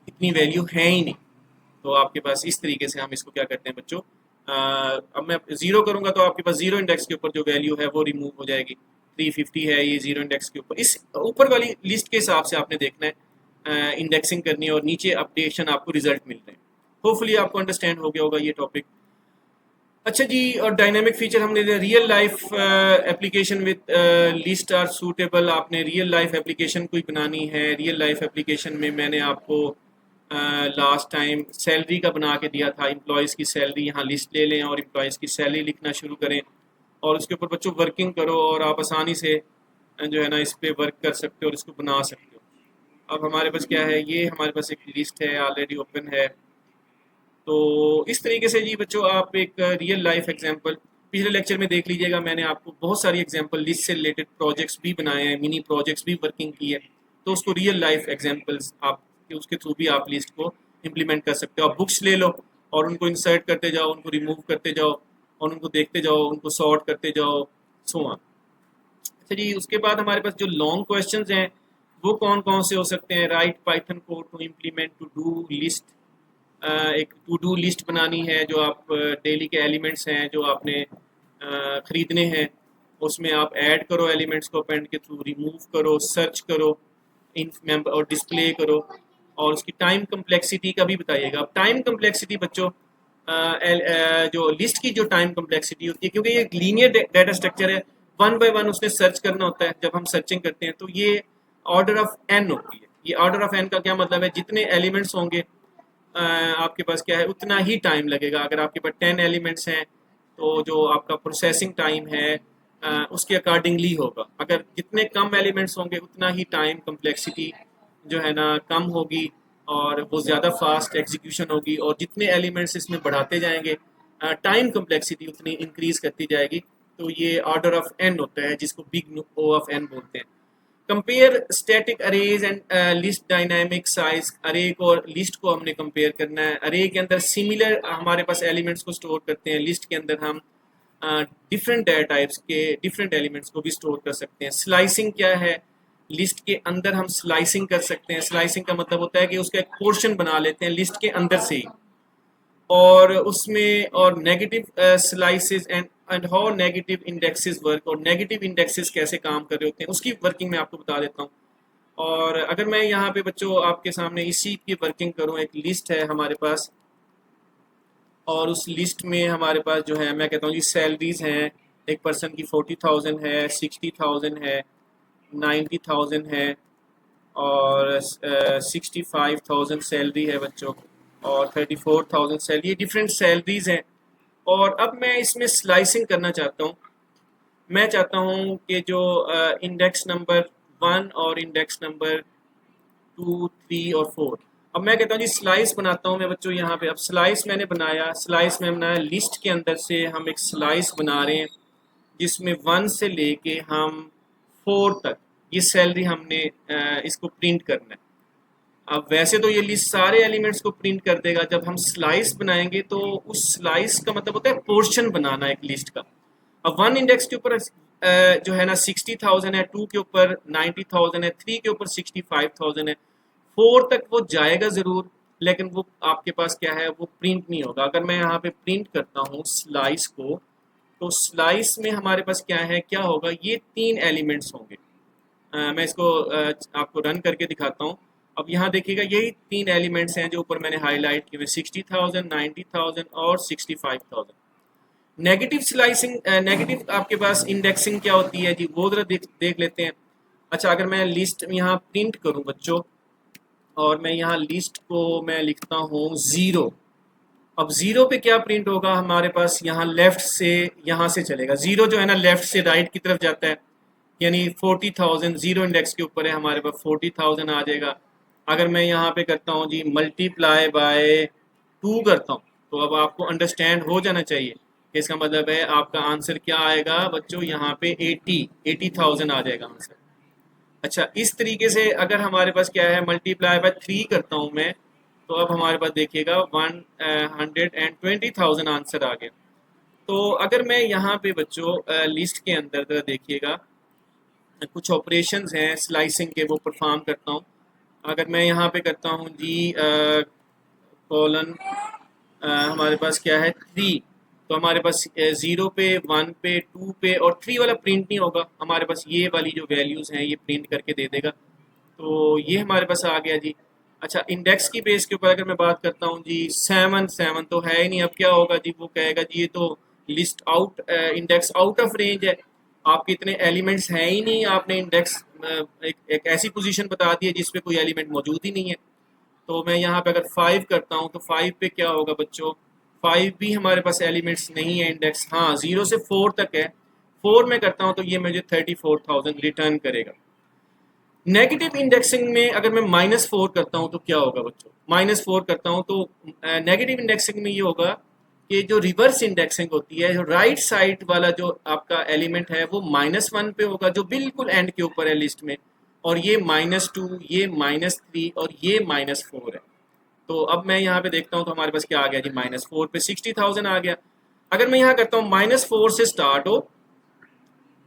Speaker 1: इतनी वैल्यू है ही नहीं। तो आपके पास इस तरीके से हम इसको क्या करते हैं बच्चों, अब मैं 0 करूंगा तो आपके पास 0 इंडेक्स के ऊपर जो वैल्यू है वो रिमूव हो जाएगी। 350 है ये 0 इंडेक्स के ऊपर। इस ऊपर वाली लिस्ट के हिसाब से आपने देखना है, इंडेक्सिंग करनी है, और नीचे अपडेशन आपको रिजल्ट मिल रहे हैं। होपफुली आपको अंडरस्टैंड हो गया होगा ये टॉपिक। अच्छा जी, और डायनेमिक फीचर हमने real life application with list are suitable. आपने रियल लाइफ एप्लीकेशन कोई बनानी है, रियल लाइफ एप्लीकेशन में मैंने आपको लास्ट टाइम सैलरी का बना के दिया था। एम्प्लॉयज़ की सैलरी, यहाँ लिस्ट ले लें और एम्प्लॉयज़ की सैलरी लिखना शुरू करें, और उसके ऊपर बच्चों वर्किंग करो, और आप आसानी से जो है ना इस पर वर्क कर सकते हो और इसको बना सकते हो। अब हमारे पास क्या है, ये हमारे पास एक लिस्ट है ऑलरेडी ओपन है। तो इस तरीके से जी बच्चों आप एक रियल लाइफ एग्जांपल पिछले लेक्चर में देख लीजिएगा, मैंने आपको बहुत सारी एग्जांपल लिस्ट से रिलेटेड प्रोजेक्ट्स भी बनाए हैं, मिनी प्रोजेक्ट्स भी वर्किंग की है। तो उसको रियल लाइफ एग्जांपल्स आप उसके थ्रू भी आप लिस्ट को इम्प्लीमेंट कर सकते हो। आप बुक्स ले लो और उनको इंसर्ट करते जाओ, उनको रिमूव करते जाओ, और उनको देखते जाओ, उनको सॉर्ट करते जाओ, सो ऑन। अच्छा जी, उसके बाद हमारे पास जो लॉन्ग क्वेश्चंस हैं वो कौन कौन से हो सकते हैं। Write Python code to implement to do list. एक टू डू लिस्ट बनानी है, जो आप डेली के एलिमेंट्स हैं जो आपने ख़रीदने हैं, उसमें आप ऐड करो एलिमेंट्स को, अपेंड के थ्रू रिमूव करो, सर्च करो, इन मेंबर और डिस्प्ले करो, और उसकी टाइम कम्प्लेक्सिटी का भी बताइएगा। अब टाइम कम्प्लेक्सिटी बच्चों, जो लिस्ट की जो टाइम कम्प्लेक्सिटी होती है, क्योंकि ये लीनियर डाटा स्ट्रक्चर है, 1 बाय 1 उसने सर्च करना होता है। जब हम सर्चिंग करते हैं तो ये ऑर्डर ऑफ एन होती है। ये ऑर्डर ऑफ एन का क्या मतलब है, जितने एलिमेंट्स होंगे आपके पास क्या है उतना ही टाइम लगेगा। अगर आपके पास 10 एलिमेंट्स हैं तो जो आपका प्रोसेसिंग टाइम है उसके अकॉर्डिंगली होगा। अगर जितने कम एलिमेंट्स होंगे उतना ही टाइम कम्प्लेक्सिटी जो है ना कम होगी, और वो ज़्यादा फास्ट एग्जीक्यूशन होगी। और जितने एलिमेंट्स इसमें बढ़ाते जाएंगे टाइम कम्प्लेक्सिटी उतनी इंक्रीज करती जाएगी। तो ये ऑर्डर ऑफ एन होता है, जिसको बिग ओ ऑफ एन बोलते हैं। Compare static arrays and list dynamic size. अरे को और लिस्ट को हमने कंपेयर करना है। अरे के अंदर सिमिलर हमारे पास एलिमेंट्स को स्टोर करते हैं, लिस्ट के अंदर हम डिफरेंट डाटा टाइप्स के डिफरेंट एलिमेंट्स को भी स्टोर कर सकते हैं। स्लाइसिंग क्या है, लिस्ट के अंदर हम स्लाइसिंग कर सकते हैं। स्लाइसिंग का मतलब होता है कि उसका एक पोर्शन बना लेते हैं लिस्ट के अंदर से ही, और उसमें और negative slices and how negative indexes work, और नेगेटिव इंडेक्सेस कैसे काम कर रहे होते हैं उसकी वर्किंग मैं आपको बता देता हूँ। और अगर मैं यहाँ पे बच्चों आपके सामने इसी की वर्किंग करूँ, एक लिस्ट है हमारे पास, और उस लिस्ट में हमारे पास जो है मैं कहता हूँ जी सैलरीज हैं। एक पर्सन की 40,000 है, 60,000 है, 90,000 है, और 65,000 सैलरी है बच्चों, और 34,000 सैलरी। ये डिफरेंट सैलरीज हैं। और अब मैं इसमें स्लाइसिंग करना चाहता हूँ। मैं चाहता हूँ कि जो इंडेक्स नंबर 1 और इंडेक्स नंबर 2 3 और 4। अब मैं कहता हूँ जी स्लाइस बनाता हूँ मैं बच्चों यहाँ पे। अब स्लाइस मैंने बनाया, स्लाइस में बनाया लिस्ट के अंदर से हम एक स्लाइस बना रहे हैं जिसमें 1 से लेके हम 4 तक ये सैलरी हमने इसको प्रिंट करना है। अब वैसे तो ये लिस्ट सारे एलिमेंट्स को प्रिंट कर देगा, जब हम स्लाइस बनाएंगे तो उस स्लाइस का मतलब होता है पोर्शन बनाना एक लिस्ट का। अब 1 इंडेक्स के ऊपर जो है ना 60,000 है, 2 के ऊपर 90,000 है, 3 के ऊपर 65,000 है, 4 तक वो जाएगा ज़रूर, लेकिन वो आपके पास क्या है वो प्रिंट नहीं होगा। अगर मैं यहाँ पे प्रिंट करता हूँ स्लाइस को, तो स्लाइस में हमारे पास क्या है, क्या होगा, ये 3 एलिमेंट्स होंगे। मैं इसको आपको रन करके दिखाता हूँ। अब यहाँ देखिएगा यही 3 एलिमेंट्स हैं जो ऊपर मैंने हाईलाइट किए हुए, 60,000, 90,000 और 65,000। नेगेटिव स्लाइसिंग, नेगेटिव आपके पास इंडेक्सिंग क्या होती है जी, वो जरा देख लेते हैं। अच्छा, अगर मैं लिस्ट यहाँ प्रिंट करूँ बच्चों, और मैं यहाँ लिस्ट को मैं लिखता हूँ 0। अब 0 पे क्या प्रिंट होगा हमारे पास, यहाँ लेफ्ट से यहाँ से चलेगा। 0 जो है ना लेफ्ट से राइट की तरफ जाता है, यानी 40,000 0 इंडेक्स के ऊपर है, हमारे पास 40,000 आ जाएगा। अगर मैं यहाँ पे करता हूँ जी मल्टीप्लाई बाय 2 करता हूँ, तो अब आपको अंडरस्टैंड हो जाना चाहिए कि इसका मतलब है आपका आंसर क्या आएगा बच्चों, यहाँ पे 80,000 आ जाएगा आंसर। अच्छा, इस तरीके से अगर हमारे पास क्या है मल्टीप्लाई बाय 3 करता हूँ मैं, तो अब हमारे पास देखिएगा 120,000 आंसर आ गया। तो अगर मैं यहाँ पे बच्चों लिस्ट के अंदर जरा देखिएगा कुछ ऑपरेशंस हैं स्लाइसिंग के, वो परफॉर्म करता हूँ। अगर मैं यहाँ पे करता हूँ जी कॉलन, हमारे पास क्या है 3, तो हमारे पास 0 पे 1 पे 2 पे और 3 वाला प्रिंट नहीं होगा, हमारे पास ये वाली जो वैल्यूज़ हैं ये प्रिंट करके दे देगा। तो ये हमारे पास आ गया जी। अच्छा, इंडेक्स की बेस के ऊपर अगर मैं बात करता हूँ जी 7 तो है ही नहीं, अब क्या होगा जी, वो कहेगा जी ये तो list out, index out of range है, आपके इतने एलिमेंट्स हैं ही नहीं, आपने इंडेक्स एक ऐसी पोजीशन बता दी है जिसपे कोई एलिमेंट मौजूद ही नहीं है। तो मैं यहाँ पे अगर 5 करता हूँ तो 5 पे क्या होगा बच्चों, 5 भी हमारे पास एलिमेंट्स नहीं है इंडेक्स, हाँ 0 से 4 तक है। 4 में करता हूँ तो ये मुझे 34,000 रिटर्न करेगा। नेगेटिव इंडेक्सिंग में अगर मैं -4 करता हूँ तो क्या होगा बच्चों, -4 करता हूँ तो नेगेटिव इंडेक्सिंग में ये होगा कि जो रिवर्स इंडेक्सिंग होती है, जो राइट साइड वाला जो आपका एलिमेंट है वो -1 पे होगा, जो बिल्कुल एंड के ऊपर है लिस्ट में, और ये -2, ये -3 और ये -4 है। तो अब मैं यहाँ पे देखता हूँ तो हमारे पास क्या आ गया जी, -4 पे 60,000 आ गया। अगर मैं यहाँ करता हूँ -4 से स्टार्ट हो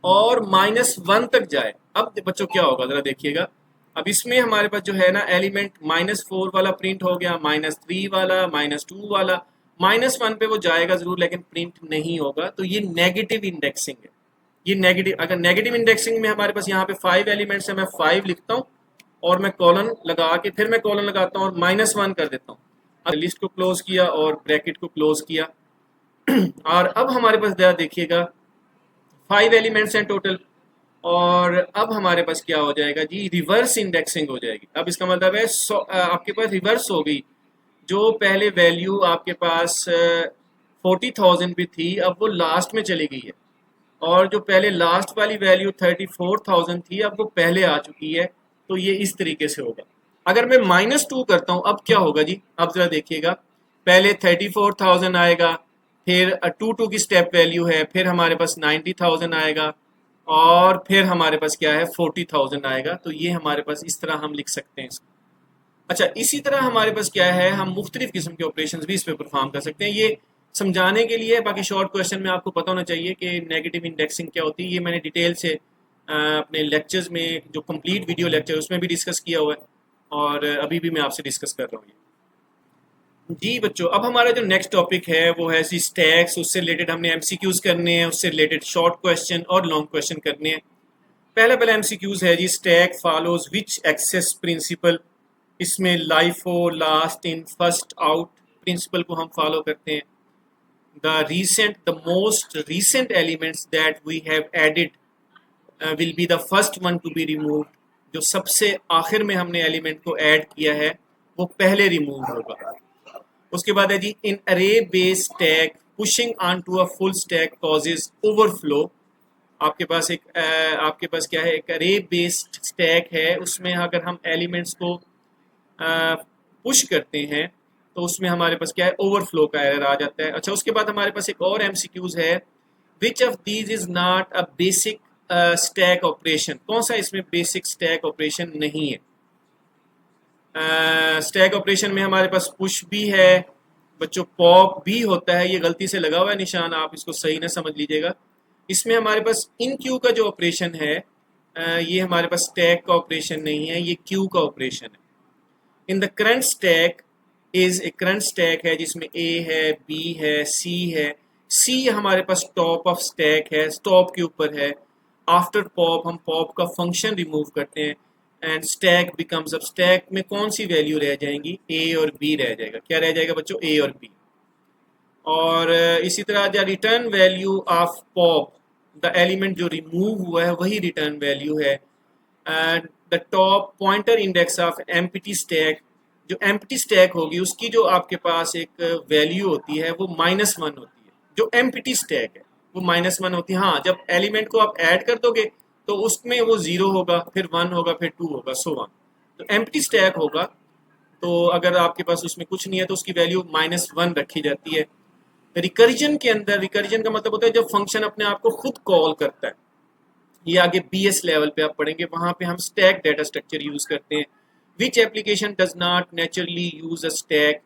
Speaker 1: और -1 तक जाए, अब बच्चों क्या होगा जरा देखिएगा। अब इसमें हमारे पास जो है ना एलिमेंट -4 वाला प्रिंट हो गया, -3 वाला, -2 वाला, -1 पे वो जाएगा जरूर लेकिन प्रिंट नहीं होगा, तो ये नेगेटिव इंडेक्सिंग है। ये नेगेटिव, अगर नेगेटिव इंडेक्सिंग में हमारे पास यहाँ पे 5 एलिमेंट्स है, मैं 5 लिखता हूँ और मैं कॉलन लगा के फिर मैं कॉलन लगाता हूँ और -1 कर देता हूँ। अब लिस्ट को क्लोज किया और ब्रैकेट को क्लोज किया और अब हमारे पास देखिएगा 5 एलिमेंट्स हैं टोटल, और अब हमारे पास क्या हो जाएगा जी, रिवर्स इंडेक्सिंग हो जाएगी। अब इसका मतलब है आपके पास रिवर्स हो गई, जो पहले वैल्यू आपके पास 40,000 पे थी अब वो लास्ट में चली गई है, और जो पहले लास्ट वाली वैल्यू 34,000 थी अब वो पहले आ चुकी है। तो ये इस तरीके से होगा। अगर मैं -2 करता हूँ अब क्या होगा जी, अब जरा देखिएगा, पहले 34,000 आएगा, फिर 2 की स्टेप वैल्यू है, फिर हमारे पास 90,000 आएगा, और फिर हमारे पास क्या है 40,000 आएगा। तो ये हमारे पास इस तरह हम लिख सकते हैं इसको। अच्छा, इसी तरह हमारे पास क्या है, हम मुख्तलिफ किस्म के ऑपरेशंस भी इस पे परफॉर्म कर सकते हैं। ये समझाने के लिए, बाकी शॉर्ट क्वेश्चन में आपको पता होना चाहिए कि नेगेटिव इंडेक्सिंग क्या होती है। ये मैंने डिटेल से अपने लेक्चर्स में, जो कंप्लीट वीडियो लेक्चर उसमें भी डिस्कस किया हुआ है, और अभी भी मैं आपसे डिस्कस कर रहा हूँ जी बच्चों। अब हमारा जो नेक्स्ट टॉपिक है वो है जी स्टैक्स, उससे रिलेटेड हमने एमसीक्यूज करने हैं, उससे रिलेटेड शॉर्ट क्वेश्चन और लॉन्ग क्वेश्चन करने हैं। पहला एमसीक्यूज है जी, stack follows which access principle. इसमें LIFO last in first out principle को हम फॉलो करते हैं। The most recent elements that we have added will be the first one to be removed. जो सबसे आखिर में हमने एलिमेंट को ऐड किया है वो पहले रिमूव होगा। उसके बाद है जी, in array based stack pushing on to a full stack causes overflow. आपके पास क्या है, एक अरे बेस्ड स्टैक है, उसमें अगर हम एलिमेंट्स को पुश करते हैं तो उसमें हमारे पास क्या है, ओवरफ्लो का एरर आ जाता है। अच्छा, उसके बाद हमारे पास एक और एमसीक्यूज है, which of these is not a basic stack operation. कौन सा इसमें बेसिक स्टैक ऑपरेशन नहीं है? स्टैक ऑपरेशन में हमारे पास पुश भी है बच्चों, पॉप भी होता है। ये गलती से लगा हुआ है निशान, आप इसको सही ना समझ लीजिएगा। इसमें हमारे पास इन क्यू का जो ऑपरेशन है ये हमारे पास स्टैक का ऑपरेशन नहीं है, ये क्यू का ऑपरेशन है। In the current stack is a current stack है जिसमें ए है, बी है, सी है। सी हमारे पास टॉप ऑफ स्टैक है, टॉप के ऊपर है। आफ्टर पॉप हम पॉप का फंक्शन रिमूव करते हैं एंड स्टैक बिकम्स, अब स्टैक में कौन सी वैल्यू रह जाएंगी, ए और बी रह जाएगा। क्या रह जाएगा बच्चों, ए और बी। और इसी तरह जो return value of pop, the element जो रिमूव हुआ है वही रिटर्न वैल्यू है। And the top pointer index of empty stack, जो एम्प्टी स्टैक होगी उसकी जो आपके पास एक वैल्यू होती है वो -1 होती है। जो एम्प्टी स्टैक है वो -1 होती है। हाँ, जब एलिमेंट को आप ऐड कर दोगे तो उसमें वो 0 होगा, फिर 1 होगा, फिर 2 होगा, सो ऑन। तो एम्प्टी स्टैक होगा तो अगर आपके पास उसमें कुछ नहीं है तो उसकी वैल्यू -1 रखी जाती है। रिकर्जन के अंदर, रिकर्जन का मतलब होता है जब फंक्शन अपने आप को खुद कॉल करता है। ये आगे बीएस लेवल पे आप पढ़ेंगे, वहां पे हम स्टैक डाटा स्ट्रक्चर यूज करते हैं। Which application does not naturally use a stack.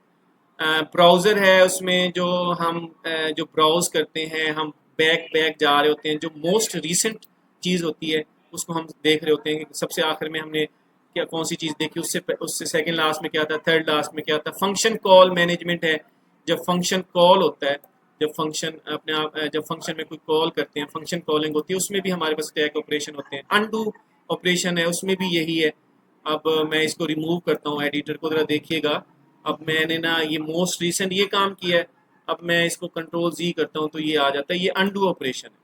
Speaker 1: Browser है, उसमें जो हम जो ब्राउज करते हैं, हम बैक बैक जा रहे होते हैं, जो मोस्ट रिसेंट चीज़ होती है उसको हम देख रहे होते हैं कि सबसे आखिर में हमने क्या कौन सी चीज़ देखी, उससे सेकंड लास्ट में क्या था, थर्ड लास्ट में क्या था। फंक्शन कॉल मैनेजमेंट है, जब फंक्शन कॉल होता है, जब फंक्शन अपने आप जब फंक्शन में कोई कॉल करते हैं, फंक्शन कॉलिंग होती है, उसमें भी हमारे पास स्टैक ऑपरेशन होते हैं। अनडू ऑपरेशन है, उसमें भी यही है। अब मैं इसको रिमूव करता हूँ, एडिटर को ज़रा देखिएगा। अब मैंने ना ये मोस्ट रिसेंट ये काम किया है, अब मैं इसको कंट्रोल जी करता हूँ तो ये आ जाता है, ये अनडू ऑपरेशन है।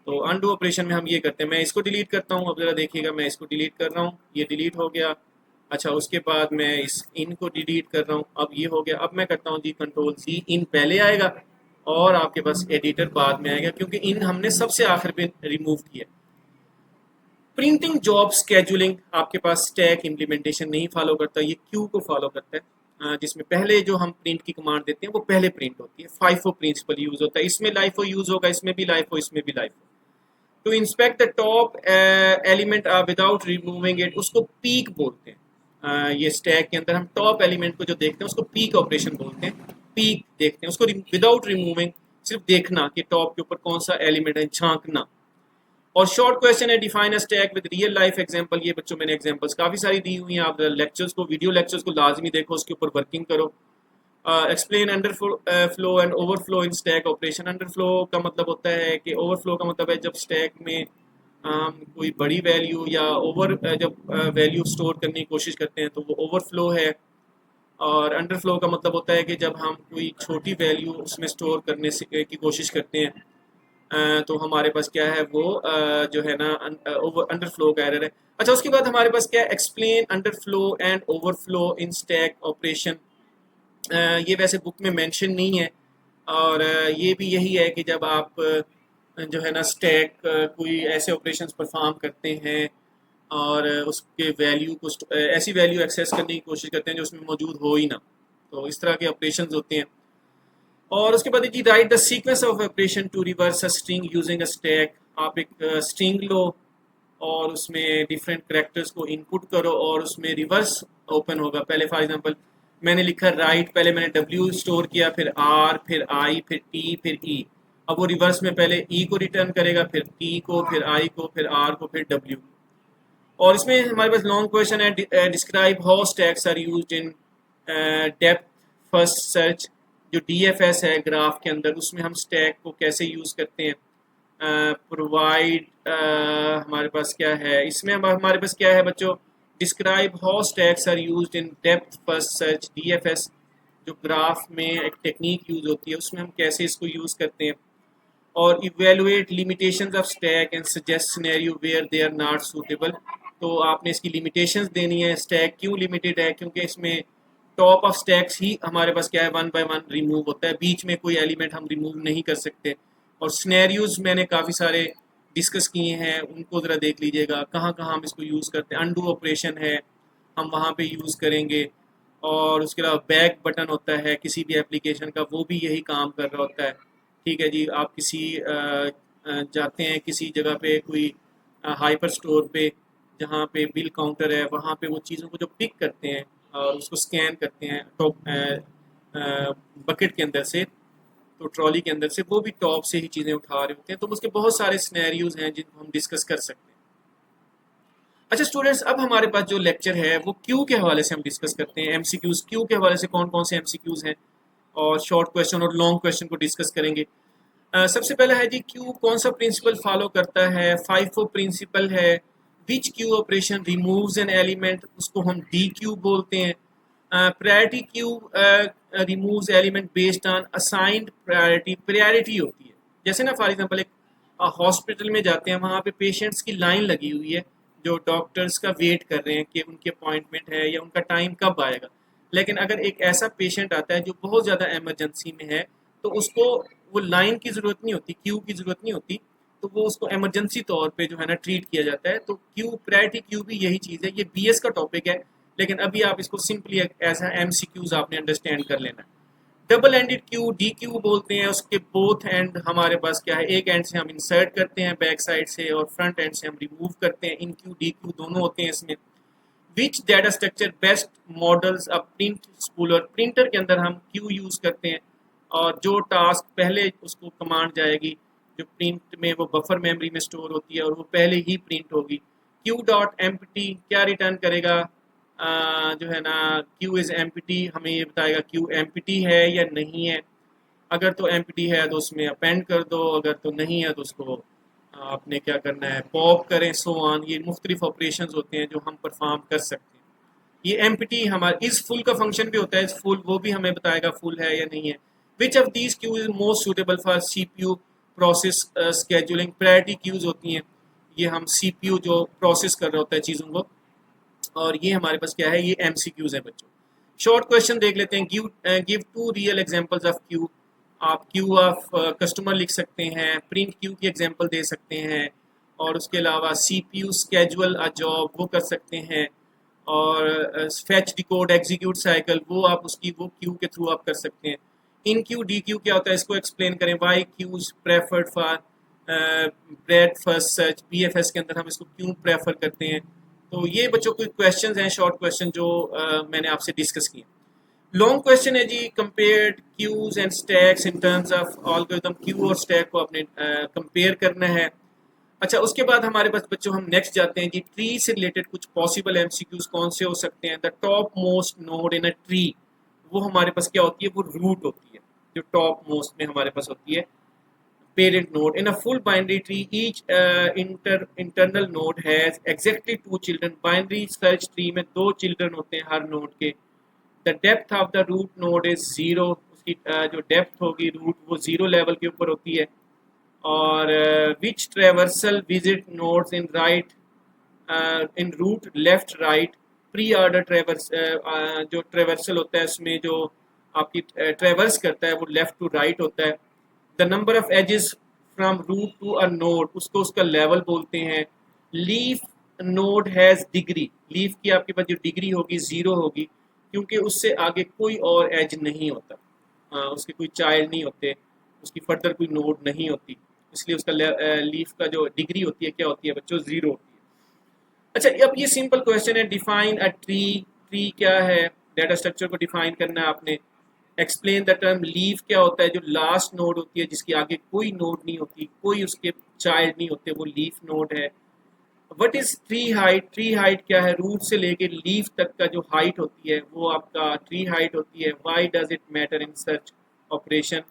Speaker 1: तो अनडू ऑपरेशन में हम ये करते हैं, मैं इसको डिलीट करता हूँ। अब ज़रा देखिएगा, मैं इसको डिलीट कर रहा हूँ, ये डिलीट हो गया। अच्छा, उसके बाद मैं इस इन को डिलीट कर रहा हूँ, अब ये हो गया। अब मैं करता हूँ जी कंट्रोल सी, इन पहले आएगा और आपके पास एडिटर बाद में आएगा, क्योंकि इन हमने सबसे आखिर पे रिमूव किया। प्रिंटिंग जॉब स्केजुलिंग आपके पास स्टैक इम्प्लीमेंटेशन नहीं फॉलो करता, ये क्यू को फॉलो करता है। जिसमें पहले जो हम प्रिंट की कमांड देते हैं वो पहले प्रिंट होती है। फाइफो प्रिंसिपल यूज होता है, इसमें लाइफो यूज होगा, इसमें भी लाइफो, इसमें भी LIFO. To inspect the top element without removing it, उसको पीक बोलते हैं। ये स्टैक के अंदर हम टॉप एलिमेंट को जो देखते हैं उसको पीक ऑपरेशन बोलते हैं। पीक देखते हैं उसको विदाउट रिमूविंग, सिर्फ देखना कि टॉप के ऊपर कौन सा एलिमेंट है, झांकना। और शॉर्ट क्वेश्चन है, define a stack with real life example. ये बच्चों मैंने एग्जांपल्स काफ़ी सारी दी हुई हैं, आप लेक्चर्स को, वीडियो लेक्चर्स को लाजमी देखो, उसके ऊपर वर्किंग करो। Explain under flow and overflow in stack operation. Under flow का मतलब होता है कि, ओवरफ्लो का मतलब है जब स्टैक में कोई बड़ी वैल्यू या जब वैल्यू स्टोर करने की कोशिश करते हैं तो वो ओवरफ्लो है। और अंडरफ्लो का मतलब होता है कि जब हम कोई छोटी वैल्यू उसमें स्टोर करने की कोशिश करते हैं तो हमारे पास क्या है वो जो है ना अंडरफ्लो का एरर है। अच्छा, उसके बाद हमारे पास क्या है, explain underflow and overflow in stack operation. ये वैसे बुक में मेंशन नहीं है, और ये भी यही है कि जब आप जो है ना स्टैक कोई ऐसे ऑपरेशंस परफॉर्म करते हैं और उसके वैल्यू को ऐसी वैल्यू एक्सेस करने की कोशिश करते हैं जो उसमें मौजूद हो ही ना, तो इस तरह के ऑपरेशंस होते हैं। और उसके बाद जी, write the sequence of operation to reverse a string using a stack. आप एक स्ट्रिंग लो और उसमें डिफरेंट करेक्टर्स को इनपुट करो और उसमें रिवर्स ओपन होगा। पहले फॉर एग्जांपल मैंने लिखा राइट, पहले मैंने डब्ल्यू स्टोर किया, फिर आर, फिर आई, फिर टी, फिर ई। अब वो रिवर्स में पहले ई को रिटर्न करेगा, फिर टी को, फिर आई को, फिर आर को, फिर डब्ल्यू। और इसमें हमारे पास लॉन्ग क्वेश्चन है, describe how stacks are used in depth first search. जो डीएफएस है ग्राफ के अंदर, उसमें हम स्टैक को कैसे यूज़ करते हैं। प्रोवाइड हमारे पास क्या है, इसमें हमारे पास क्या है बच्चों, describe how stacks are used in depth first search. DFS जो ग्राफ में एक टेक्निक यूज होती है, उसमें हम कैसे इसको यूज़ करते हैं। और evaluate limitations of stack and suggest scenario where they are not suitable. तो आपने इसकी लिमिटेशंस देनी है, स्टैक क्यों लिमिटेड है, क्योंकि इसमें टॉप ऑफ स्टैक्स ही हमारे पास क्या है, 1 बाय 1 रिमूव होता है, बीच में कोई एलिमेंट हम रिमूव नहीं कर सकते। और सिनेरियोज मैंने काफ़ी सारे डिस्कस किए हैं, उनको ज़रा देख लीजिएगा कहाँ कहाँ हम इसको यूज़ करते हैं। अनडू ऑपरेशन है, हम वहाँ पे यूज़ करेंगे। और उसके अलावा बैक बटन होता है किसी भी एप्लीकेशन का, वो भी यही काम कर रहा होता है। ठीक है जी, आप किसी जाते हैं किसी जगह पे, कोई हाइपर स्टोर पे जहाँ पे बिल काउंटर है, वहाँ पे वो चीज़ों को जो पिक करते हैं और उसको स्कैन करते हैं टॉप बकेट के अंदर से, तो ट्रॉली के अंदर से वो भी टॉप से ही चीज़ें उठा रहे होते हैं। तो उसके बहुत सारे सिनेरियोज हैं जिनको हम डिस्कस कर सकते हैं। अच्छा स्टूडेंट्स, अब हमारे पास जो लेक्चर है वो क्यू के हवाले से हम डिस्कस करते हैं। एमसीक्यूज, क्यू के हवाले से कौन कौन से एमसीक्यूज हैं, और शॉर्ट क्वेश्चन और लॉन्ग क्वेश्चन को डिस्कस करेंगे। सबसे पहला है जी, क्यू कौन सा प्रिंसिपल फॉलो करता है? फाइफो प्रिंसिपल है। Which queue operation removes an element, उसको हम डी क्यू बोलते हैं। Priority queue removes element based on assigned priority. Priority होती है, जैसे ना फॉर एग्जांपल एक हॉस्पिटल में जाते हैं, वहाँ पे पेशेंट्स की लाइन लगी हुई है जो डॉक्टर्स का वेट कर रहे हैं कि उनकी अपॉइंटमेंट है या उनका टाइम कब आएगा। लेकिन अगर एक ऐसा पेशेंट आता है जो बहुत ज़्यादा इमरजेंसी में है, तो उसको वो लाइन की ज़रूरत नहीं होती, क्यू की ज़रूरत नहीं होती, तो वो उसको इमरजेंसी तौर पे जो है ना ट्रीट किया जाता है। तो क्यू, प्रायोरिटी क्यू भी यही चीज़ है। ये बीएस का टॉपिक है, लेकिन अभी आप इसको सिंपली एज एमसीक्यूज आपने अंडरस्टैंड कर लेना है। Double ended queue D Q बोलते हैं। उसके बोथ एंड हमारे पास क्या है, एक एंड से हम इंसर्ट करते हैं बैक साइड से, और फ्रंट एंड से हम रिमूव करते हैं। इन क्यू डी क्यू दोनों होते हैं इसमें। Which data structure best models a print spooler. Printer के अंदर हम क्यू यूज़ करते हैं, और जो टास्क पहले उसको कमांड जाएगी, जो प्रिंट में वो बफर मेमोरी में स्टोर होती है और वो पहले ही प्रिंट होगी। क्यू डॉट एम्प्टी क्या रिटर्न करेगा? जो है ना, क्यू इज़ एम्प्टी, हमें ये बताएगा क्यू एम्प्टी है या नहीं है। अगर तो एम्प्टी है तो उसमें अपेंड कर दो, अगर तो नहीं है तो उसको आपने क्या करना है, पॉप करें, सो ऑन। ये मुख्तलिफ ऑपरेशन होते हैं जो हम परफॉर्म कर सकते हैं। ये एम्प्टी हमारा इस फुल का फंक्शन भी होता है, इस फुल वो भी हमें बताएगा फुल है या नहीं है। Which of these queue is most suitable for CPU process scheduling. Priority queues होती हैं, ये हम सीपीयू जो प्रोसेस कर रहा होता है चीज़ों को, और ये हमारे पास क्या है, ये एमसीक्यूज है बच्चों। शॉर्ट क्वेश्चन देख लेते हैं। Give two real examples of queue. आप क्यू ऑफ कस्टमर लिख सकते हैं, प्रिंट क्यू की एग्जांपल दे सकते हैं, और उसके अलावा सीपीयू स्केजुअल अ जॉब वो कर सकते हैं, और फेच डिकोड एग्जीक्यूट साइकिल वो आप उसकी वो क्यू के थ्रू आप कर सकते हैं। इन क्यू डी क्यू क्या होता है, इसको एक्सप्लेन करें। Why queues preferred for breadth first search. BFS के अंदर हम इसको क्यों प्रेफर करते हैं। तो ये बच्चों के क्वेश्चंस हैं, शॉर्ट क्वेश्चन जो मैंने आपसे डिस्कस किए। लॉन्ग क्वेश्चन है जी, compared queues and stacks in terms of algorithm. Queue और स्टैक को आपने कंपेयर करना है। अच्छा, उसके बाद हमारे पास बच्चों हम नेक्स्ट जाते हैं जी, ट्री से रिलेटेड कुछ पॉसिबल एमसीक्यूज कौन से हो सकते हैं। The top most node in a tree, वो हमारे पास क्या होती है, वो रूट होती है, जो टॉप मोस्ट में हमारे पास होती है parent node. In a full binary tree, each internal node has exactly 2 children. Binary search tree में 2 children होते हैं हर node के. The depth of the root node is 0. उसकी जो depth होगी root वो 0 level के ऊपर होती है. और which traversal visit nodes in right in root left right pre-order traverse जो traversal होता है उसमें जो आपकी traverse करता है वो left to right होता है। The number of edges from root to a node, उसको उसका लेवल बोलते हैं। Leaf node has degree, leaf की आपके पास जो डिग्री होगी 0 होगी, क्योंकि उससे आगे कोई और एज नहीं होता, उसके कोई चाइल्ड नहीं होते, उसकी फर्दर कोई नोड नहीं होती, इसलिए उसका लीफ का जो डिग्री होती है क्या होती है बच्चों, 0 होती है। अच्छा, अब ये सिंपल क्वेश्चन है, डिफाइन अ ट्री। ट्री क्या है, डाटा स्ट्रक्चर को डिफाइन करना है आपने। एक्सप्लेन द टर्म लीफ क्या होता है, जो लास्ट नोड होती है जिसके आगे कोई नोड नहीं होती, कोई उसके चाइल्ड नहीं होते, वो लीफ नोड है। What is tree height, tree height क्या है, रूट से लेके लीफ तक का जो हाइट होती है वो आपका ट्री हाइट होती है। Why does it matter in search operation,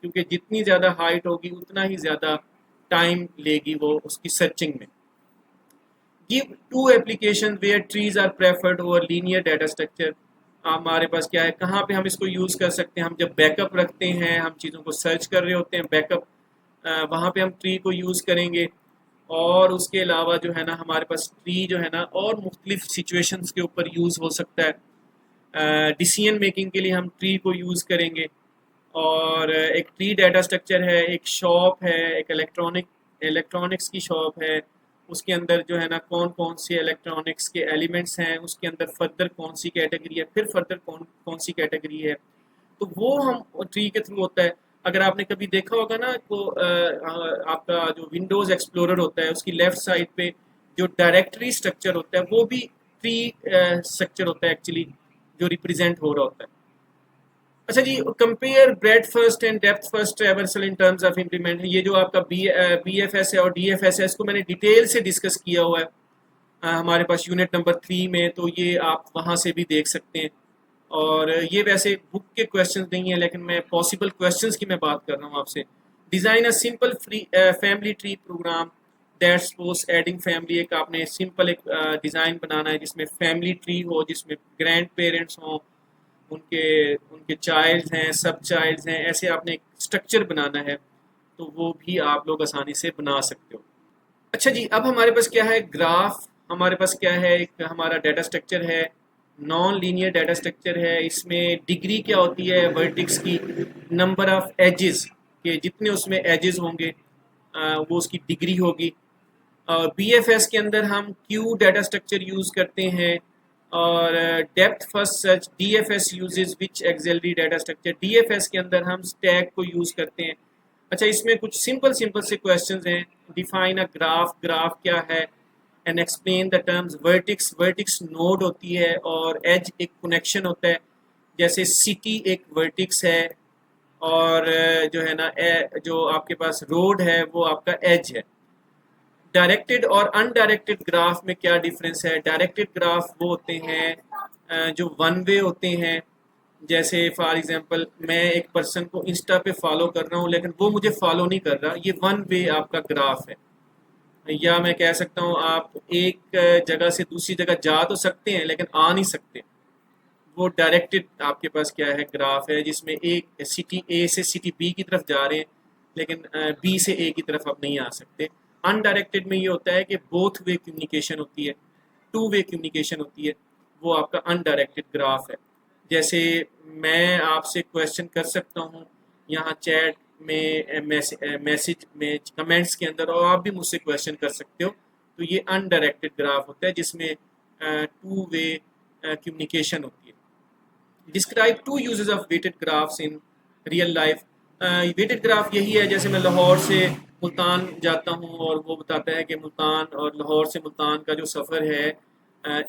Speaker 1: क्योंकि जितनी ज़्यादा हाइट होगी उतना ही ज़्यादा टाइम लेगी वो उसकी सर्चिंग में। Give two application where trees are preferred over linear data structure. हमारे पास क्या है, कहाँ पे हम इसको यूज़ कर सकते हैं, हम जब बैकअप रखते हैं, हम चीज़ों को सर्च कर रहे होते हैं, बैकअप वहाँ पे हम ट्री को यूज़ करेंगे। और उसके अलावा जो है ना हमारे पास ट्री जो है ना और मुख्तलिफ सिचुएशंस के ऊपर यूज़ हो सकता है। डिसीजन मेकिंग के लिए हम ट्री को यूज़ करेंगे। और एक ट्री डाटा स्ट्रक्चर है, एक शॉप है, एक इलेक्ट्रॉनिक्स की शॉप है, उसके अंदर जो है ना कौन कौन से इलेक्ट्रॉनिक्स के एलिमेंट्स हैं, उसके अंदर फर्दर कौन सी कैटेगरी है, फिर फर्दर कौन कौन सी कैटेगरी है, तो वो हम ट्री के थ्रू होता है। अगर आपने कभी देखा होगा ना तो आपका जो विंडोज़ एक्सप्लोरर होता है उसकी लेफ्ट साइड पे जो डायरेक्टरी स्ट्रक्चर होता है वो भी ट्री स्ट्रक्चर होता है एक्चुअली, जो रिप्रेजेंट हो रहा होता है। अच्छा जी, compare breadth first and depth first traversal in terms of implement, ये जो आपका बी एफ एस है और डी एफ एस है इसको मैंने डिटेल से डिस्कस किया हुआ है हमारे पास यूनिट नंबर 3 में, तो ये आप वहाँ से भी देख सकते हैं। और ये वैसे बुक के क्वेश्चंस नहीं है लेकिन मैं पॉसिबल क्वेश्चंस की मैं बात कर रहा हूँ आपसे। Design a simple free family tree program that supports adding family, एक आपने सिंपल एक डिज़ाइन बनाना है जिसमें फैमिली ट्री हो, जिसमें ग्रैंड पेरेंट्स हों, उनके उनके चाइल्ड हैं, सब चाइल्ड्स हैं, ऐसे आपने एक स्ट्रक्चर बनाना है तो वो भी आप लोग आसानी से बना सकते हो। अच्छा जी, अब हमारे पास क्या है, ग्राफ हमारे पास क्या है, एक हमारा डाटा स्ट्रक्चर है, नॉन लीनियर डाटा स्ट्रक्चर है। इसमें डिग्री क्या होती है वर्टिक्स की, नंबर ऑफ एजेस के जितने उसमें एजेस होंगे वो उसकी डिग्री होगी। बी एफ एस के अंदर हम क्यू डाटा स्ट्रक्चर यूज़ करते हैं, और depth first search D F S uses which auxiliary data structure, D F S के अंदर हम स्टैक को यूज़ करते हैं। अच्छा, इसमें कुछ सिंपल सिंपल से क्वेश्चंस हैं। डिफाइन अ ग्राफ, ग्राफ क्या है, and explain the terms vertices, vertices node होती है और एज एक कनेक्शन होता है, जैसे सिटी एक वर्टिक्स है और जो है ना जो आपके पास रोड है वो आपका एज है। डायरेक्टेड और अनडायरेक्टेड ग्राफ में क्या डिफरेंस है, डायरेक्टेड ग्राफ वो होते हैं जो वन वे होते हैं, जैसे फॉर एग्जांपल मैं एक पर्सन को इंस्टा पे फॉलो कर रहा हूँ लेकिन वो मुझे फॉलो नहीं कर रहा, ये वन वे आपका ग्राफ है। या मैं कह सकता हूँ आप एक जगह से दूसरी जगह जा तो सकते हैं लेकिन आ नहीं सकते, वो डायरेक्टेड आपके पास क्या है ग्राफ है, जिसमें एक सिटी ए से सिटी बी की तरफ जा रहे हैं लेकिन बी से ए की तरफ आप नहीं आ सकते। अनडायरेक्टेड में ये होता है कि बोथ वे कम्युनिकेशन होती है, टू वे कम्युनिकेशन होती है, वो आपका अनडायरेक्टेड ग्राफ है। जैसे मैं आपसे क्वेश्चन कर सकता हूँ यहाँ चैट में, मैसेज में, कमेंट्स के अंदर, और आप भी मुझसे क्वेश्चन कर सकते हो, तो ये अनडायरेक्टेड ग्राफ होता है जिसमें टू वे कम्युनिकेशन होती है। Describe two uses of weighted graphs in real life, weighted graph यही है, जैसे मैं लाहौर से मुल्तान जाता हूँ और वो बताता है कि मुल्तान और लाहौर से मुल्तान का जो सफ़र है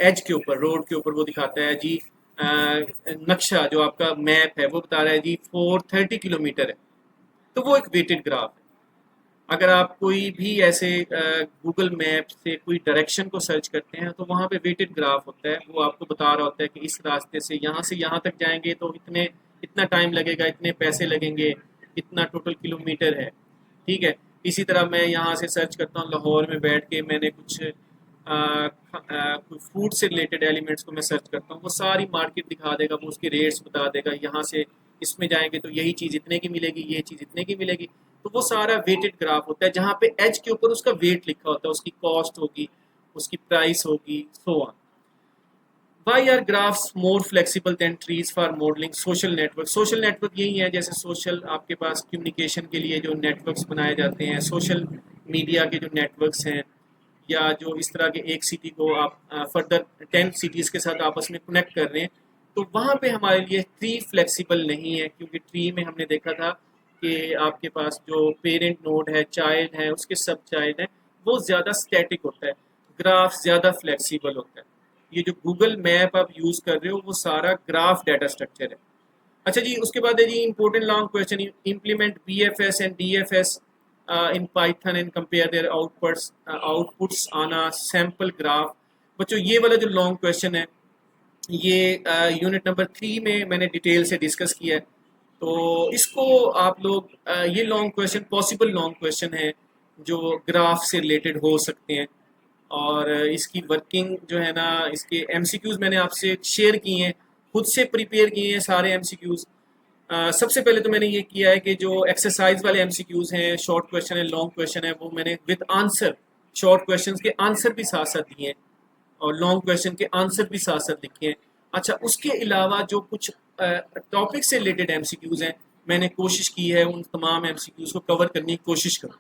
Speaker 1: एज के ऊपर, रोड के ऊपर, वो दिखाता है जी नक्शा जो आपका मैप है वो बता रहा है जी 430 किलोमीटर है, तो वो एक वेटेड ग्राफ है। अगर आप कोई भी ऐसे गूगल मैप से कोई डायरेक्शन को सर्च करते हैं तो वहाँ पे वेटेड ग्राफ होता है, वो आपको बता रहा होता है कि इस रास्ते से यहाँ तक जाएंगे तो इतना टाइम लगेगा, इतने पैसे लगेंगे, इतना टोटल किलोमीटर है। ठीक है, इसी तरह मैं यहाँ से सर्च करता हूँ, लाहौर में बैठ के मैंने कुछ कोई फूड से रिलेटेड एलिमेंट्स को मैं सर्च करता हूँ, वो सारी मार्केट दिखा देगा, वो उसके रेट्स बता देगा, यहाँ से इसमें जाएंगे तो यही चीज़ इतने की मिलेगी, ये चीज़ इतने की मिलेगी, तो वो सारा वेटेड ग्राफ होता है जहाँ पे एज के ऊपर उसका वेट लिखा होता है, उसकी कॉस्ट होगी, उसकी प्राइस होगी, so on. Why are graphs more flexible than trees for modelling social network, social network यही है, जैसे सोशल आपके पास कम्युनिकेशन के लिए जो नेटवर्क्स बनाए जाते हैं, सोशल मीडिया के जो नेटवर्क्स हैं, या जो इस तरह के एक सिटी को आप फर्दर 10 सिटीज़ के साथ आपस में कनेक्ट कर रहे हैं, तो वहाँ पे हमारे लिए ट्री फ्लेक्सिबल नहीं है, क्योंकि ट्री में हमने देखा था कि आपके पास जो पेरेंट नोड है, चाइल्ड है, उसके सब चाइल्ड हैं, वो ज़्यादा स्टैटिक होता है, ग्राफ ज़्यादा फ्लेक्सिबल होता है। ये जो गूगल मैप आप यूज़ कर रहे हो वो सारा ग्राफ डाटा स्ट्रक्चर है। अच्छा जी, उसके बाद है जी important long question, implement B F S and D F S in Python and compare their outputs on a sample graph। बच्चों ये वाला जो लॉन्ग क्वेश्चन है ये यूनिट नंबर 3 में मैंने डिटेल से डिस्कस किया है, तो इसको आप लोग ये long question possible long question है जो ग्राफ से रिलेटेड हो सकते हैं, और इसकी वर्किंग जो है ना, इसके एमसीक्यूज़ मैंने आपसे शेयर किए हैं, खुद से प्रिपेयर किए हैं सारे एमसीक्यूज़। सबसे पहले तो मैंने ये किया है कि जो एक्सरसाइज वाले एमसीक्यूज़ हैं, शॉर्ट क्वेश्चन है, लॉन्ग क्वेश्चन है, वो मैंने विद आंसर, शॉर्ट क्वेश्चन के आंसर भी साथ साथ दिए हैं और लॉन्ग क्वेश्चन के आंसर भी साथ साथ लिखे हैं। अच्छा, उसके अलावा जो कुछ टॉपिक से रिलेटेड एमसीक्यूज़ हैं, मैंने कोशिश की है उन तमाम एमसीक्यूज़ को कवर करने की कोशिश करूँ।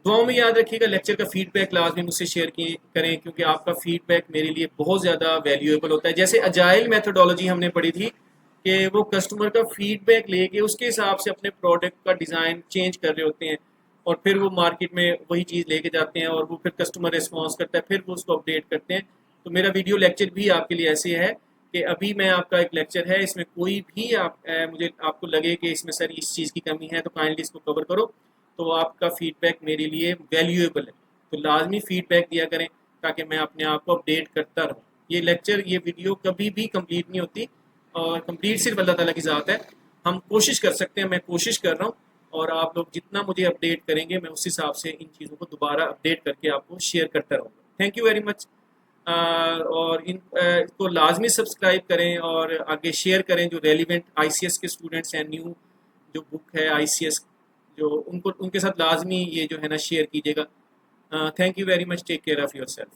Speaker 1: दुआओं में याद रखिएगा। लेक्चर का फीडबैक लाजमी मुझसे शेयर करें, क्योंकि आपका फीडबैक मेरे लिए बहुत ज़्यादा वैल्यूएबल होता है। जैसे अजाइल मेथोडोलॉजी हमने पढ़ी थी कि वो कस्टमर का फीडबैक लेके उसके हिसाब से अपने प्रोडक्ट का डिज़ाइन चेंज कर रहे होते हैं, और फिर वो मार्केट में वही चीज़ लेके जाते हैं, और वो फिर कस्टमर रिस्पॉन्स करता है, फिर वो उसको अपडेट करते हैं। तो मेरा वीडियो लेक्चर भी आपके लिए ऐसे है कि अभी मैं आपका एक लेक्चर है, इसमें कोई भी मुझे आपको लगे कि इसमें सर इस चीज़ की कमी है, तो काइंडली इसको कवर करो। तो आपका फीडबैक मेरे लिए वैल्यूएबल है, तो लाजमी फीडबैक दिया करें ताकि मैं अपने आप को अपडेट करता रहूँ। ये लेक्चर, ये वीडियो कभी भी कंप्लीट नहीं होती, और कंप्लीट सिर्फ अल्लाह ताला की ज़ात है। हम कोशिश कर सकते हैं, मैं कोशिश कर रहा हूँ, और आप लोग जितना मुझे अपडेट करेंगे मैं उस हिसाब से इन चीज़ों को दोबारा अपडेट करके आपको शेयर करता रहूँगा। Thank you very much. और इसको लाजमी सब्सक्राइब करें और आगे शेयर करें। जो रेलिवेंट आईसीएस के स्टूडेंट्स हैं, न्यू जो बुक है आईसीएस, जो उनको उनके साथ लाजमी ये जो है ना शेयर कीजिएगा। Thank you very much. Take care of yourself.